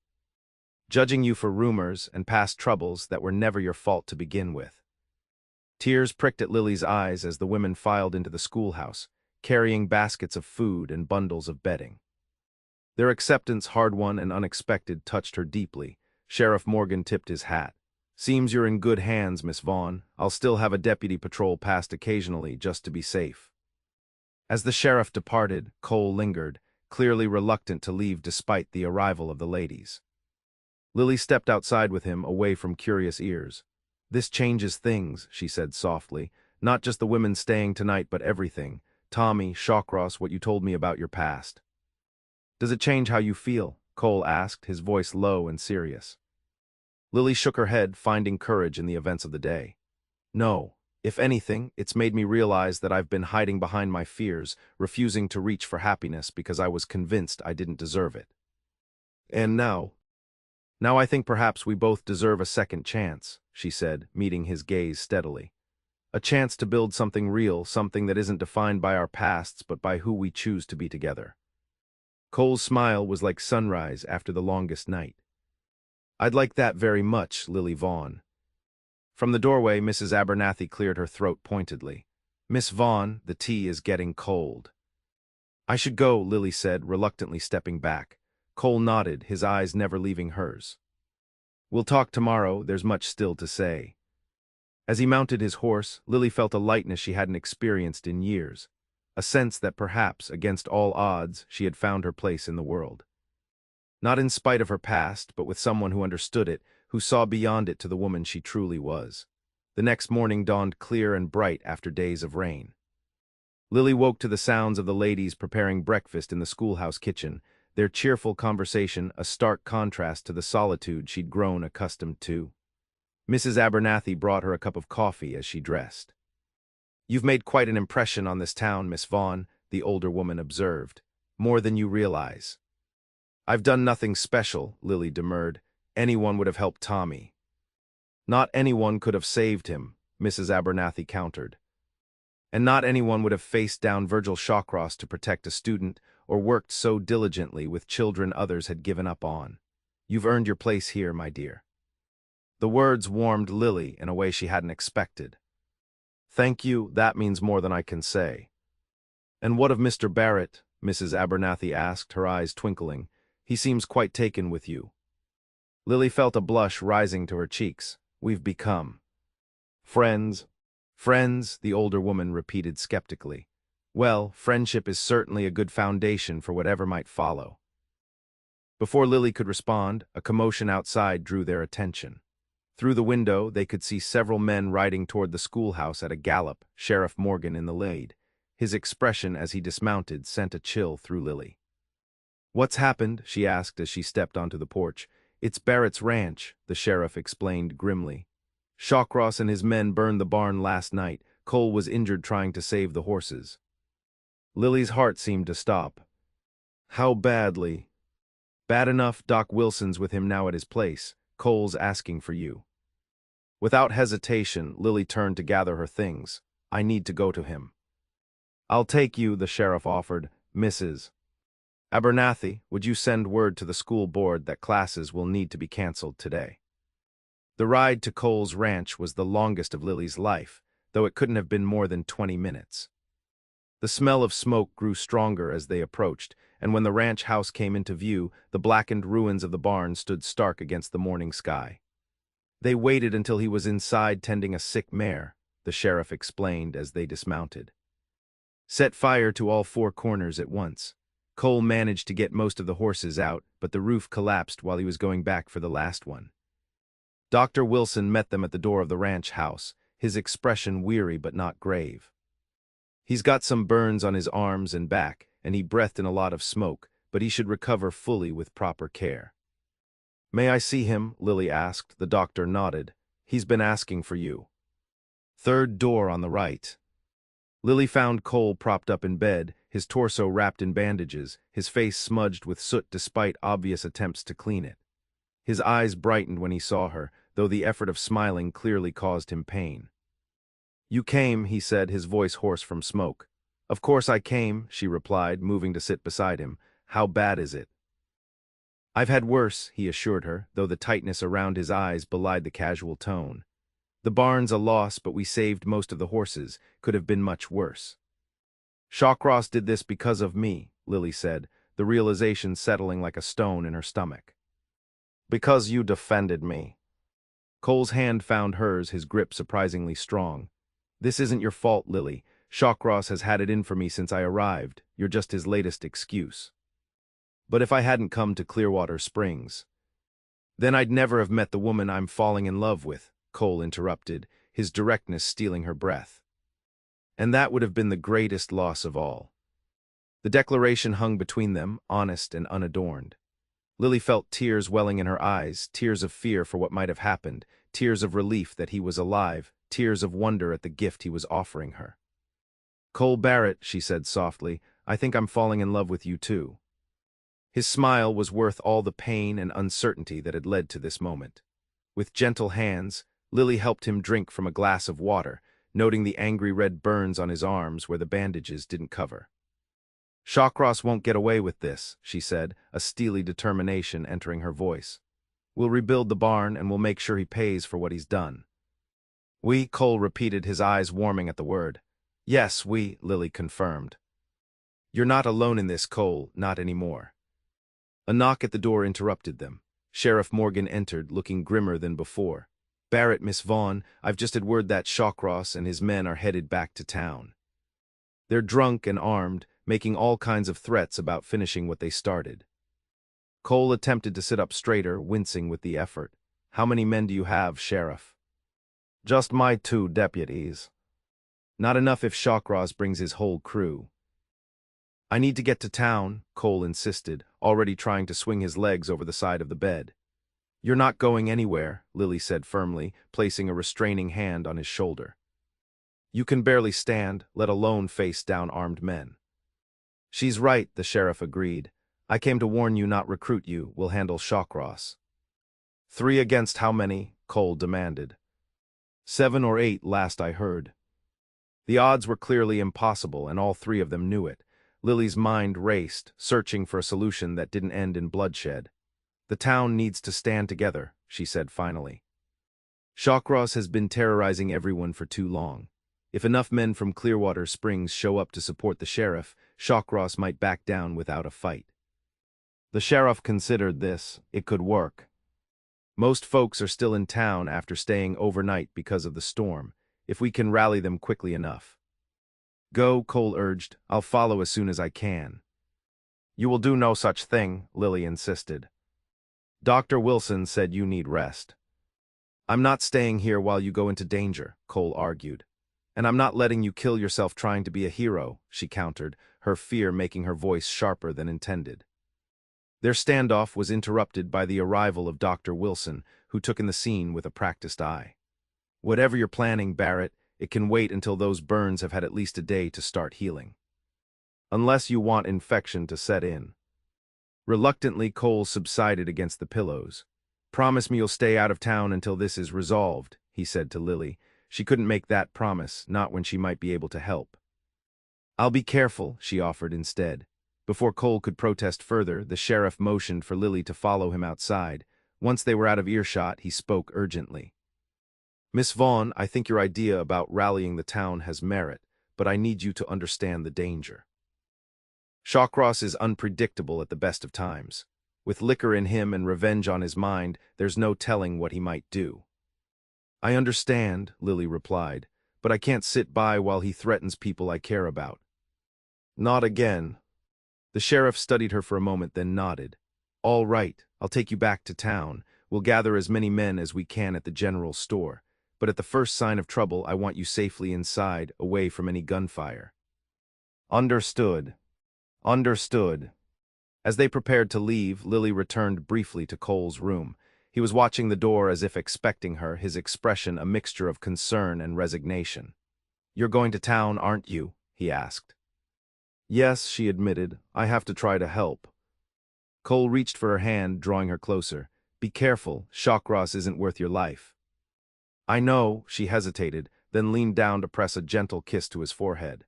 "Judging you for rumors and past troubles that were never your fault to begin with." Tears pricked at Lily's eyes as the women filed into the schoolhouse, carrying baskets of food and bundles of bedding. Their acceptance, hard-won and unexpected, touched her deeply. Sheriff Morgan tipped his hat. "Seems you're in good hands, Miss Vaughn. I'll still have a deputy patrol past occasionally, just to be safe." As the sheriff departed, Cole lingered, clearly reluctant to leave despite the arrival of the ladies. Lily stepped outside with him, away from curious ears. "This changes things," she said softly. "Not just the women staying tonight, but everything. Tommy, Shawcross, what you told me about your past." "Does it change how you feel?" Cole asked, his voice low and serious. Lily shook her head, finding courage in the events of the day. "No. If anything, it's made me realize that I've been hiding behind my fears, refusing to reach for happiness because I was convinced I didn't deserve it. And now, Now I think perhaps we both deserve a second chance, she said, meeting his gaze steadily. A chance to build something real, something that isn't defined by our pasts but by who we choose to be together. Cole's smile was like sunrise after the longest night. I'd like that very much, Lily Vaughn. From the doorway, Mrs. Abernathy cleared her throat pointedly. Miss Vaughn, the tea is getting cold. I should go, Lily said, reluctantly stepping back. Cole nodded, his eyes never leaving hers. We'll talk tomorrow, there's much still to say. As he mounted his horse, Lily felt a lightness she hadn't experienced in years, a sense that perhaps, against all odds, she had found her place in the world. Not in spite of her past, but with someone who understood it, who saw beyond it to the woman she truly was. The next morning dawned clear and bright after days of rain. Lily woke to the sounds of the ladies preparing breakfast in the schoolhouse kitchen, their cheerful conversation a stark contrast to the solitude she'd grown accustomed to. Mrs. Abernathy brought her a cup of coffee as she dressed. You've made quite an impression on this town, Miss Vaughn, the older woman observed. More than you realize. I've done nothing special, Lily demurred. Anyone would have helped Tommy. Not anyone could have saved him, Mrs. Abernathy countered. And not anyone would have faced down Virgil Shawcross to protect a student or worked so diligently with children others had given up on. You've earned your place here, my dear. The words warmed Lily in a way she hadn't expected. Thank you, that means more than I can say. And what of Mr. Barrett? Mrs. Abernathy asked, her eyes twinkling. He seems quite taken with you. Lily felt a blush rising to her cheeks. We've become friends. Friends, the older woman repeated skeptically. Well, friendship is certainly a good foundation for whatever might follow. Before Lily could respond, a commotion outside drew their attention. Through the window, they could see several men riding toward the schoolhouse at a gallop, Sheriff Morgan in the lead. His expression as he dismounted sent a chill through Lily. What's happened? She asked as she stepped onto the porch. It's Barrett's ranch, the sheriff explained grimly. Shawcross and his men burned the barn last night. Cole was injured trying to save the horses. Lily's heart seemed to stop. How badly? Bad enough Doc Wilson's with him now at his place. Cole's asking for you. Without hesitation, Lily turned to gather her things. I need to go to him. I'll take you, the sheriff offered. Mrs. Abernathy, would you send word to the school board that classes will need to be canceled today? The ride to Cole's ranch was the longest of Lily's life, though it couldn't have been more than 20 minutes. The smell of smoke grew stronger as they approached, and when the ranch house came into view, the blackened ruins of the barn stood stark against the morning sky. They waited until he was inside tending a sick mare, the sheriff explained as they dismounted. Set fire to all four corners at once. Cole managed to get most of the horses out, but the roof collapsed while he was going back for the last one. Dr. Wilson met them at the door of the ranch house, his expression weary but not grave. He's got some burns on his arms and back, and he breathed in a lot of smoke, but he should recover fully with proper care. May I see him? Lily asked. The doctor nodded. He's been asking for you. Third door on the right. Lily found Cole propped up in bed, his torso wrapped in bandages, his face smudged with soot despite obvious attempts to clean it. His eyes brightened when he saw her, though the effort of smiling clearly caused him pain. You came, he said, his voice hoarse from smoke. Of course I came, she replied, moving to sit beside him. How bad is it? I've had worse, he assured her, though the tightness around his eyes belied the casual tone. The barn's a loss, but we saved most of the horses. Could have been much worse. Shawcross did this because of me, Lily said, the realization settling like a stone in her stomach. Because you defended me. Cole's hand found hers, his grip surprisingly strong. This isn't your fault, Lily. Shawcross has had it in for me since I arrived. You're just his latest excuse. But if I hadn't come to Clearwater Springs, then I'd never have met the woman I'm falling in love with, Cole interrupted, his directness stealing her breath. And that would have been the greatest loss of all. The declaration hung between them, honest and unadorned. Lily felt tears welling in her eyes, tears of fear for what might have happened, tears of relief that he was alive, tears of wonder at the gift he was offering her. Cole Barrett, she said softly, I think I'm falling in love with you too. His smile was worth all the pain and uncertainty that had led to this moment. With gentle hands, Lily helped him drink from a glass of water, noting the angry red burns on his arms where the bandages didn't cover. "Shawcross won't get away with this," she said, a steely determination entering her voice. "We'll rebuild the barn and we'll make sure he pays for what he's done." "We," Cole repeated, his eyes warming at the word. "Yes, we," Lily confirmed. "You're not alone in this, Cole, not anymore." A knock at the door interrupted them. Sheriff Morgan entered, looking grimmer than before. "Barrett, Miss Vaughn, I've just had word that Shawcross and his men are headed back to town. They're drunk and armed, making all kinds of threats about finishing what they started." Cole attempted to sit up straighter, wincing with the effort. "How many men do you have, Sheriff?" "Just my 2 deputies. Not enough if Shawcross brings his whole crew." "I need to get to town," Cole insisted, already trying to swing his legs over the side of the bed. "You're not going anywhere," Lily said firmly, placing a restraining hand on his shoulder. "You can barely stand, let alone face down armed men." "She's right," the sheriff agreed. "I came to warn you, not recruit you. We'll handle Shawcross." "3 against how many?" Cole demanded. 7 or 8, last I heard." The odds were clearly impossible, and all 3 of them knew it. Lily's mind raced, searching for a solution that didn't end in bloodshed. "The town needs to stand together," she said finally. "Shawcross has been terrorizing everyone for too long. If enough men from Clearwater Springs show up to support the sheriff, Shawcross might back down without a fight." The sheriff considered this. It could work. "Most folks are still in town after staying overnight because of the storm, if we can rally them quickly enough." "Go," Cole urged. "I'll follow as soon as I can." "You will do no such thing," Lily insisted. "Dr. Wilson said you need rest." "I'm not staying here while you go into danger," Cole argued. "And I'm not letting you kill yourself trying to be a hero," she countered, her fear making her voice sharper than intended. Their standoff was interrupted by the arrival of Dr. Wilson, who took in the scene with a practiced eye. "Whatever you're planning, Barrett, it can wait until those burns have had at least a day to start healing. Unless you want infection to set in." Reluctantly, Cole subsided against the pillows. "Promise me you'll stay out of town until this is resolved," he said to Lily. She couldn't make that promise, not when she might be able to help. "I'll be careful," she offered instead. Before Cole could protest further, the sheriff motioned for Lily to follow him outside. Once they were out of earshot, he spoke urgently. "Miss Vaughn, I think your idea about rallying the town has merit, but I need you to understand the danger. Shawcross is unpredictable at the best of times. With liquor in him and revenge on his mind, there's no telling what he might do." "I understand," Lily replied, "but I can't sit by while he threatens people I care about." "Not again." The sheriff studied her for a moment, then nodded. "All right, I'll take you back to town. We'll gather as many men as we can at the general store. But at the first sign of trouble, I want you safely inside, away from any gunfire." "Understood. Understood." As they prepared to leave, Lily returned briefly to Cole's room. He was watching the door as if expecting her, his expression a mixture of concern and resignation. "You're going to town, aren't you?" he asked. "Yes," she admitted. "I have to try to help." Cole reached for her hand, drawing her closer. "Be careful. Shawcross isn't worth your life." "I know," she hesitated, then leaned down to press a gentle kiss to his forehead.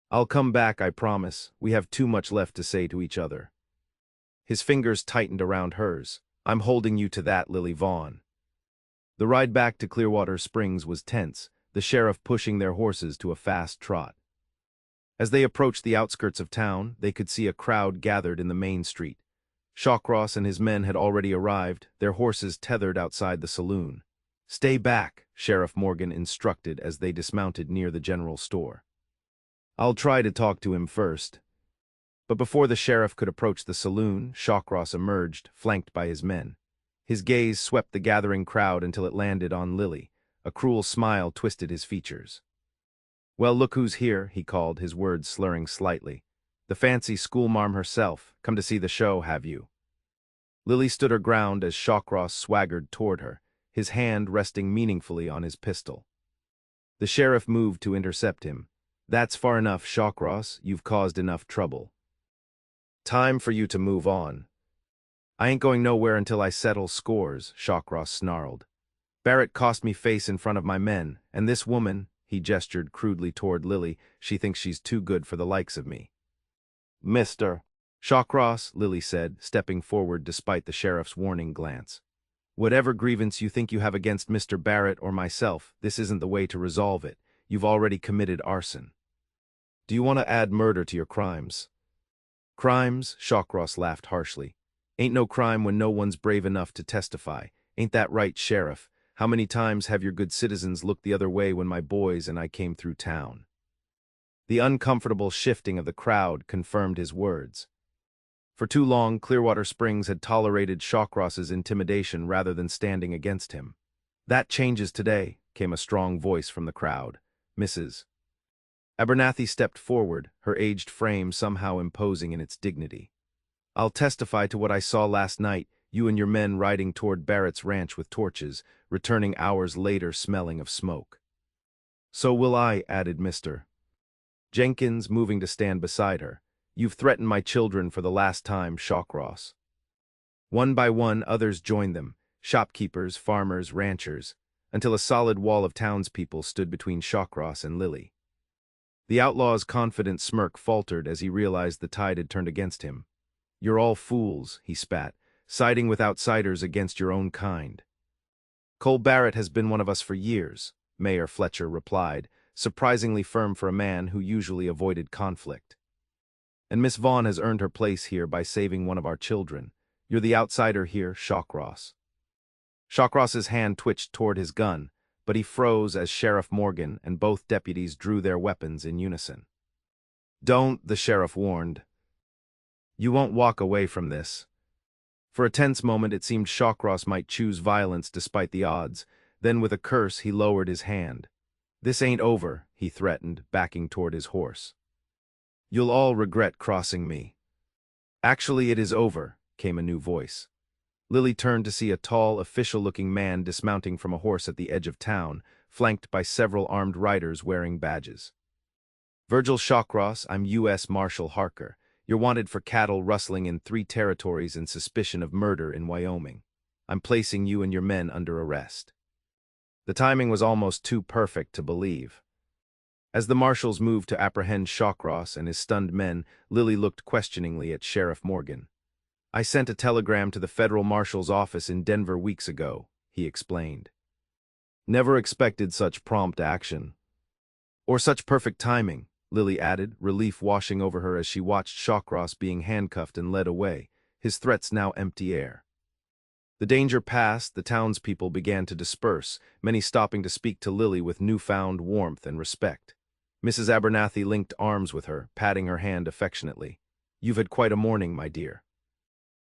"I'll come back, I promise. We have too much left to say to each other." His fingers tightened around hers. "I'm holding you to that, Lily Vaughn." The ride back to Clearwater Springs was tense, the sheriff pushing their horses to a fast trot. As they approached the outskirts of town, they could see a crowd gathered in the main street. Shawcross and his men had already arrived, their horses tethered outside the saloon. "Stay back," Sheriff Morgan instructed as they dismounted near the general store. "I'll try to talk to him first." But before the sheriff could approach the saloon, Shawcross emerged, flanked by his men. His gaze swept the gathering crowd until it landed on Lily. A cruel smile twisted his features. "Well, look who's here," he called, his words slurring slightly. "The fancy schoolmarm herself. Come to see the show, have you?" Lily stood her ground as Shawcross swaggered toward her, his hand resting meaningfully on his pistol. The sheriff moved to intercept him. "That's far enough, Shawcross. You've caused enough trouble." Time for you to move on. I ain't going nowhere until I settle scores, Shawcross snarled. Barrett cost me face in front of my men, and this woman, he gestured crudely toward Lily, she thinks she's too good for the likes of me. Mr. Shawcross, Lily said, stepping forward despite the sheriff's warning glance. Whatever grievance you think you have against Mr. Barrett or myself, this isn't the way to resolve it. You've already committed arson. Do you want to add murder to your crimes? Crimes? Shawcross laughed harshly. Ain't no crime when no one's brave enough to testify. Ain't that right, Sheriff? How many times have your good citizens looked the other way when my boys and I came through town? The uncomfortable shifting of the crowd confirmed his words. For too long, Clearwater Springs had tolerated Shawcross's intimidation rather than standing against him. That changes today, came a strong voice from the crowd. Mrs. Abernathy stepped forward, her aged frame somehow imposing in its dignity. I'll testify to what I saw last night, you and your men riding toward Barrett's ranch with torches, returning hours later smelling of smoke. So will I, added Mr. Jenkins, moving to stand beside her. You've threatened my children for the last time, Shawcross. One by one, others joined them, shopkeepers, farmers, ranchers, until a solid wall of townspeople stood between Shawcross and Lily. The outlaw's confident smirk faltered as he realized the tide had turned against him. You're all fools, he spat, siding with outsiders against your own kind. Cole Barrett has been one of us for years, Mayor Fletcher replied, surprisingly firm for a man who usually avoided conflict. And Miss Vaughn has earned her place here by saving one of our children. You're the outsider here, Shawcross. Shawcross's hand twitched toward his gun, but he froze as Sheriff Morgan and both deputies drew their weapons in unison. Don't, the sheriff warned. You won't walk away from this. For a tense moment it seemed Shawcross might choose violence despite the odds, then with a curse he lowered his hand. This ain't over, he threatened, backing toward his horse. You'll all regret crossing me. Actually, it is over, came a new voice. Lily turned to see a tall, official-looking man dismounting from a horse at the edge of town, flanked by several armed riders wearing badges. Virgil Shawcross, I'm U.S. Marshal Harker. You're wanted for cattle rustling in 3 territories and suspicion of murder in Wyoming. I'm placing you and your men under arrest. The timing was almost too perfect to believe. As the marshals moved to apprehend Shawcross and his stunned men, Lily looked questioningly at Sheriff Morgan. I sent a telegram to the federal marshal's office in Denver weeks ago, he explained. Never expected such prompt action. Or such perfect timing, Lily added, relief washing over her as she watched Shawcross being handcuffed and led away, his threats now empty air. The danger passed, the townspeople began to disperse, many stopping to speak to Lily with newfound warmth and respect. Mrs. Abernathy linked arms with her, patting her hand affectionately. You've had quite a morning, my dear.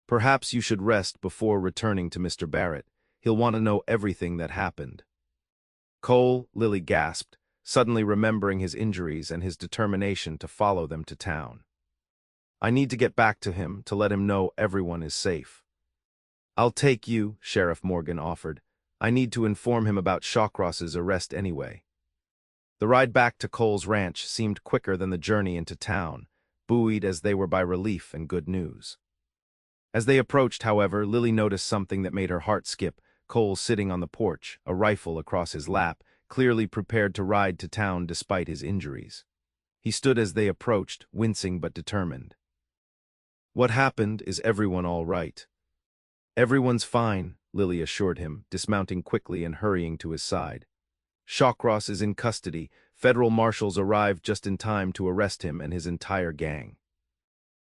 Perhaps you should rest before returning to Mr. Barrett. He'll want to know everything that happened. Cole, Lily gasped, suddenly remembering his injuries and his determination to follow them to town. I need to get back to him to let him know everyone is safe. I'll take you, Sheriff Morgan offered. I need to inform him about Shawcross's arrest anyway. The ride back to Cole's ranch seemed quicker than the journey into town, buoyed as they were by relief and good news. As they approached, however, Lily noticed something that made her heart skip. Cole sitting on the porch, a rifle across his lap, clearly prepared to ride to town despite his injuries. He stood as they approached, wincing but determined. What happened? Is everyone all right? Everyone's fine, Lily assured him, dismounting quickly and hurrying to his side. Shawcross is in custody. Federal marshals arrived just in time to arrest him and his entire gang.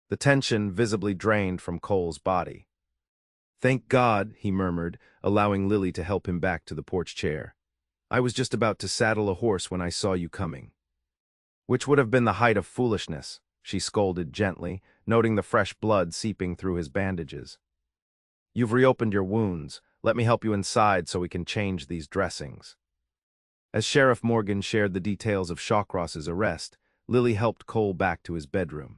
The tension visibly drained from Cole's body. Thank God, he murmured, allowing Lily to help him back to the porch chair. I was just about to saddle a horse when I saw you coming. Which would have been the height of foolishness, she scolded gently, noting the fresh blood seeping through his bandages. You've reopened your wounds. Let me help you inside so we can change these dressings. As Sheriff Morgan shared the details of Shawcross's arrest, Lily helped Cole back to his bedroom.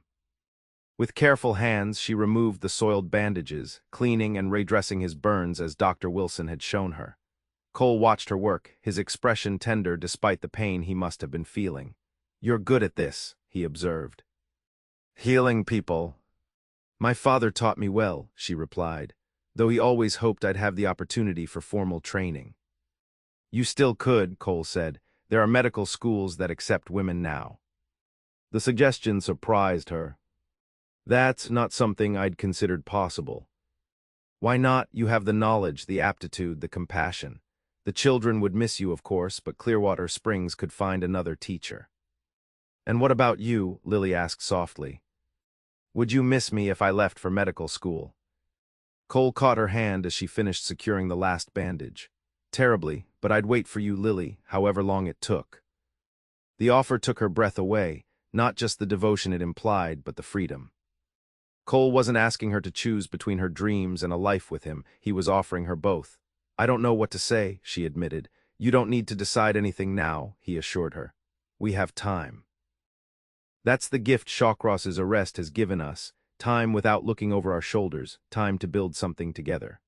With careful hands, she removed the soiled bandages, cleaning and redressing his burns as Dr. Wilson had shown her. Cole watched her work, his expression tender despite the pain he must have been feeling. You're good at this, he observed. Healing people. My father taught me well, she replied, though he always hoped I'd have the opportunity for formal training. You still could, Cole said. There are medical schools that accept women now. The suggestion surprised her. That's not something I'd considered possible. Why not? You have the knowledge, the aptitude, the compassion. The children would miss you, of course, but Clearwater Springs could find another teacher. And what about you? Lily asked softly. Would you miss me if I left for medical school? Cole caught her hand as she finished securing the last bandage. Terribly, but I'd wait for you, Lily, however long it took. The offer took her breath away, not just the devotion it implied, but the freedom. Cole wasn't asking her to choose between her dreams and a life with him. He was offering her both. I don't know what to say, she admitted. You don't need to decide anything now, he assured her. We have time. That's the gift Shawcross's arrest has given us. Time without looking over our shoulders, time to build something together.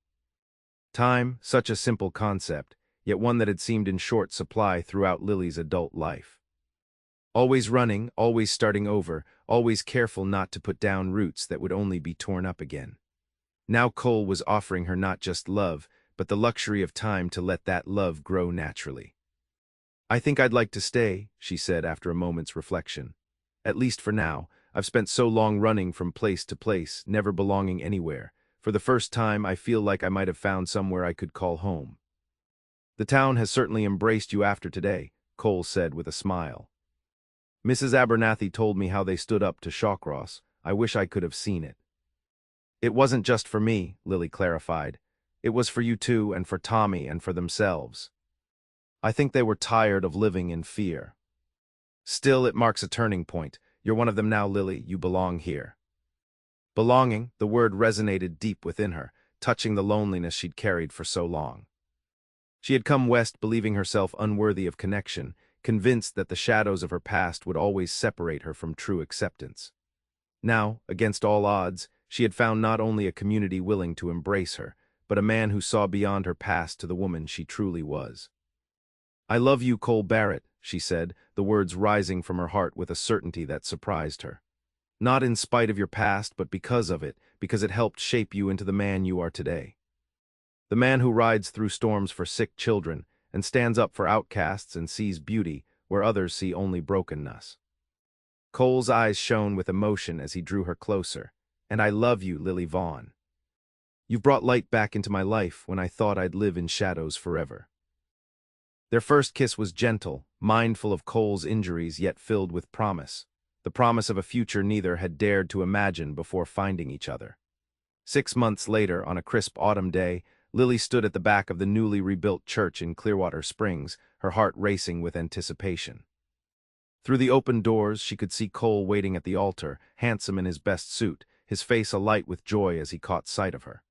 Time, such a simple concept, yet one that had seemed in short supply throughout Lily's adult life. Always running, always starting over, always careful not to put down roots that would only be torn up again. Now Cole was offering her not just love, but the luxury of time to let that love grow naturally. I think I'd like to stay, she said after a moment's reflection. At least for now. I've spent so long running from place to place, never belonging anywhere. For the first time, I feel like I might have found somewhere I could call home. The town has certainly embraced you after today, Cole said with a smile. Mrs. Abernathy told me how they stood up to Shawcross. I wish I could have seen it. It wasn't just for me, Lily clarified. It was for you too, and for Tommy, and for themselves. I think they were tired of living in fear. Still, it marks a turning point. You're one of them now, Lily. You belong here. Belonging, the word resonated deep within her, touching the loneliness she'd carried for so long. She had come west believing herself unworthy of connection, convinced that the shadows of her past would always separate her from true acceptance. Now, against all odds, she had found not only a community willing to embrace her, but a man who saw beyond her past to the woman she truly was. I love you, Cole Barrett, she said, the words rising from her heart with a certainty that surprised her. Not in spite of your past, but because of it, because it helped shape you into the man you are today. The man who rides through storms for sick children and stands up for outcasts and sees beauty where others see only brokenness. Cole's eyes shone with emotion as he drew her closer. And I love you, Lily Vaughn. You've brought light back into my life when I thought I'd live in shadows forever. Their first kiss was gentle, mindful of Cole's injuries yet filled with promise, the promise of a future neither had dared to imagine before finding each other. 6 months later, on a crisp autumn day, Lily stood at the back of the newly rebuilt church in Clearwater Springs, her heart racing with anticipation. Through the open doors, she could see Cole waiting at the altar, handsome in his best suit, his face alight with joy as he caught sight of her.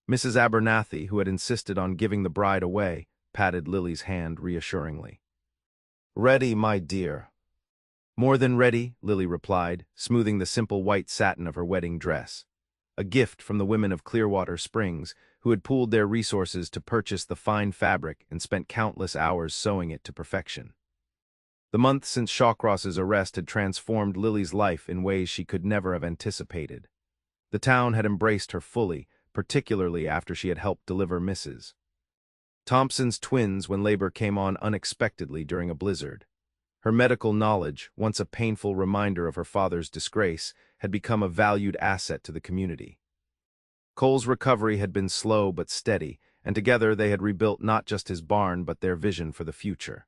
Mrs. Abernathy, who had insisted on giving the bride away, patted Lily's hand reassuringly. Ready, my dear. More than ready, Lily replied, smoothing the simple white satin of her wedding dress. A gift from the women of Clearwater Springs, who had pooled their resources to purchase the fine fabric and spent countless hours sewing it to perfection. The month since Shawcross's arrest had transformed Lily's life in ways she could never have anticipated. The town had embraced her fully, particularly after she had helped deliver Mrs. Thompson's twins when labor came on unexpectedly during a blizzard. Her medical knowledge, once a painful reminder of her father's disgrace, had become a valued asset to the community. Cole's recovery had been slow but steady, and together they had rebuilt not just his barn but their vision for the future.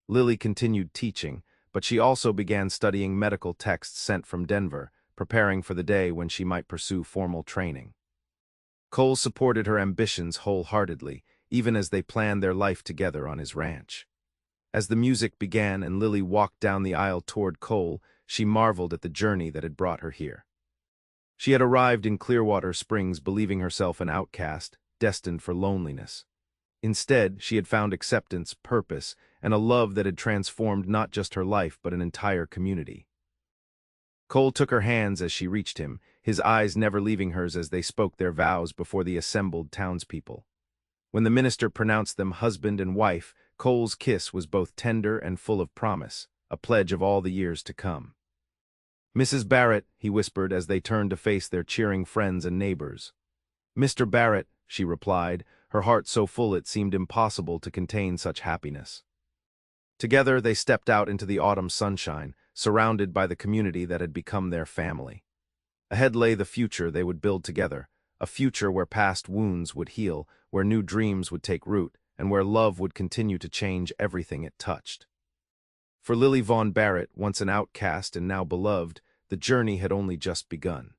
Lily continued teaching, but she also began studying medical texts sent from Denver, preparing for the day when she might pursue formal training. Cole supported her ambitions wholeheartedly, even as they planned their life together on his ranch. As the music began and Lily walked down the aisle toward Cole, she marveled at the journey that had brought her here. She had arrived in Clearwater Springs believing herself an outcast, destined for loneliness. Instead, she had found acceptance, purpose, and a love that had transformed not just her life but an entire community. Cole took her hands as she reached him, his eyes never leaving hers as they spoke their vows before the assembled townspeople. When the minister pronounced them husband and wife, Cole's kiss was both tender and full of promise, a pledge of all the years to come. Mrs. Barrett, he whispered as they turned to face their cheering friends and neighbors. Mr. Barrett, she replied, her heart so full it seemed impossible to contain such happiness. Together they stepped out into the autumn sunshine, surrounded by the community that had become their family. Ahead lay the future they would build together, a future where past wounds would heal, where new dreams would take root, and where love would continue to change everything it touched. For Lily Vaughn Barrett, once an outcast and now beloved, the journey had only just begun.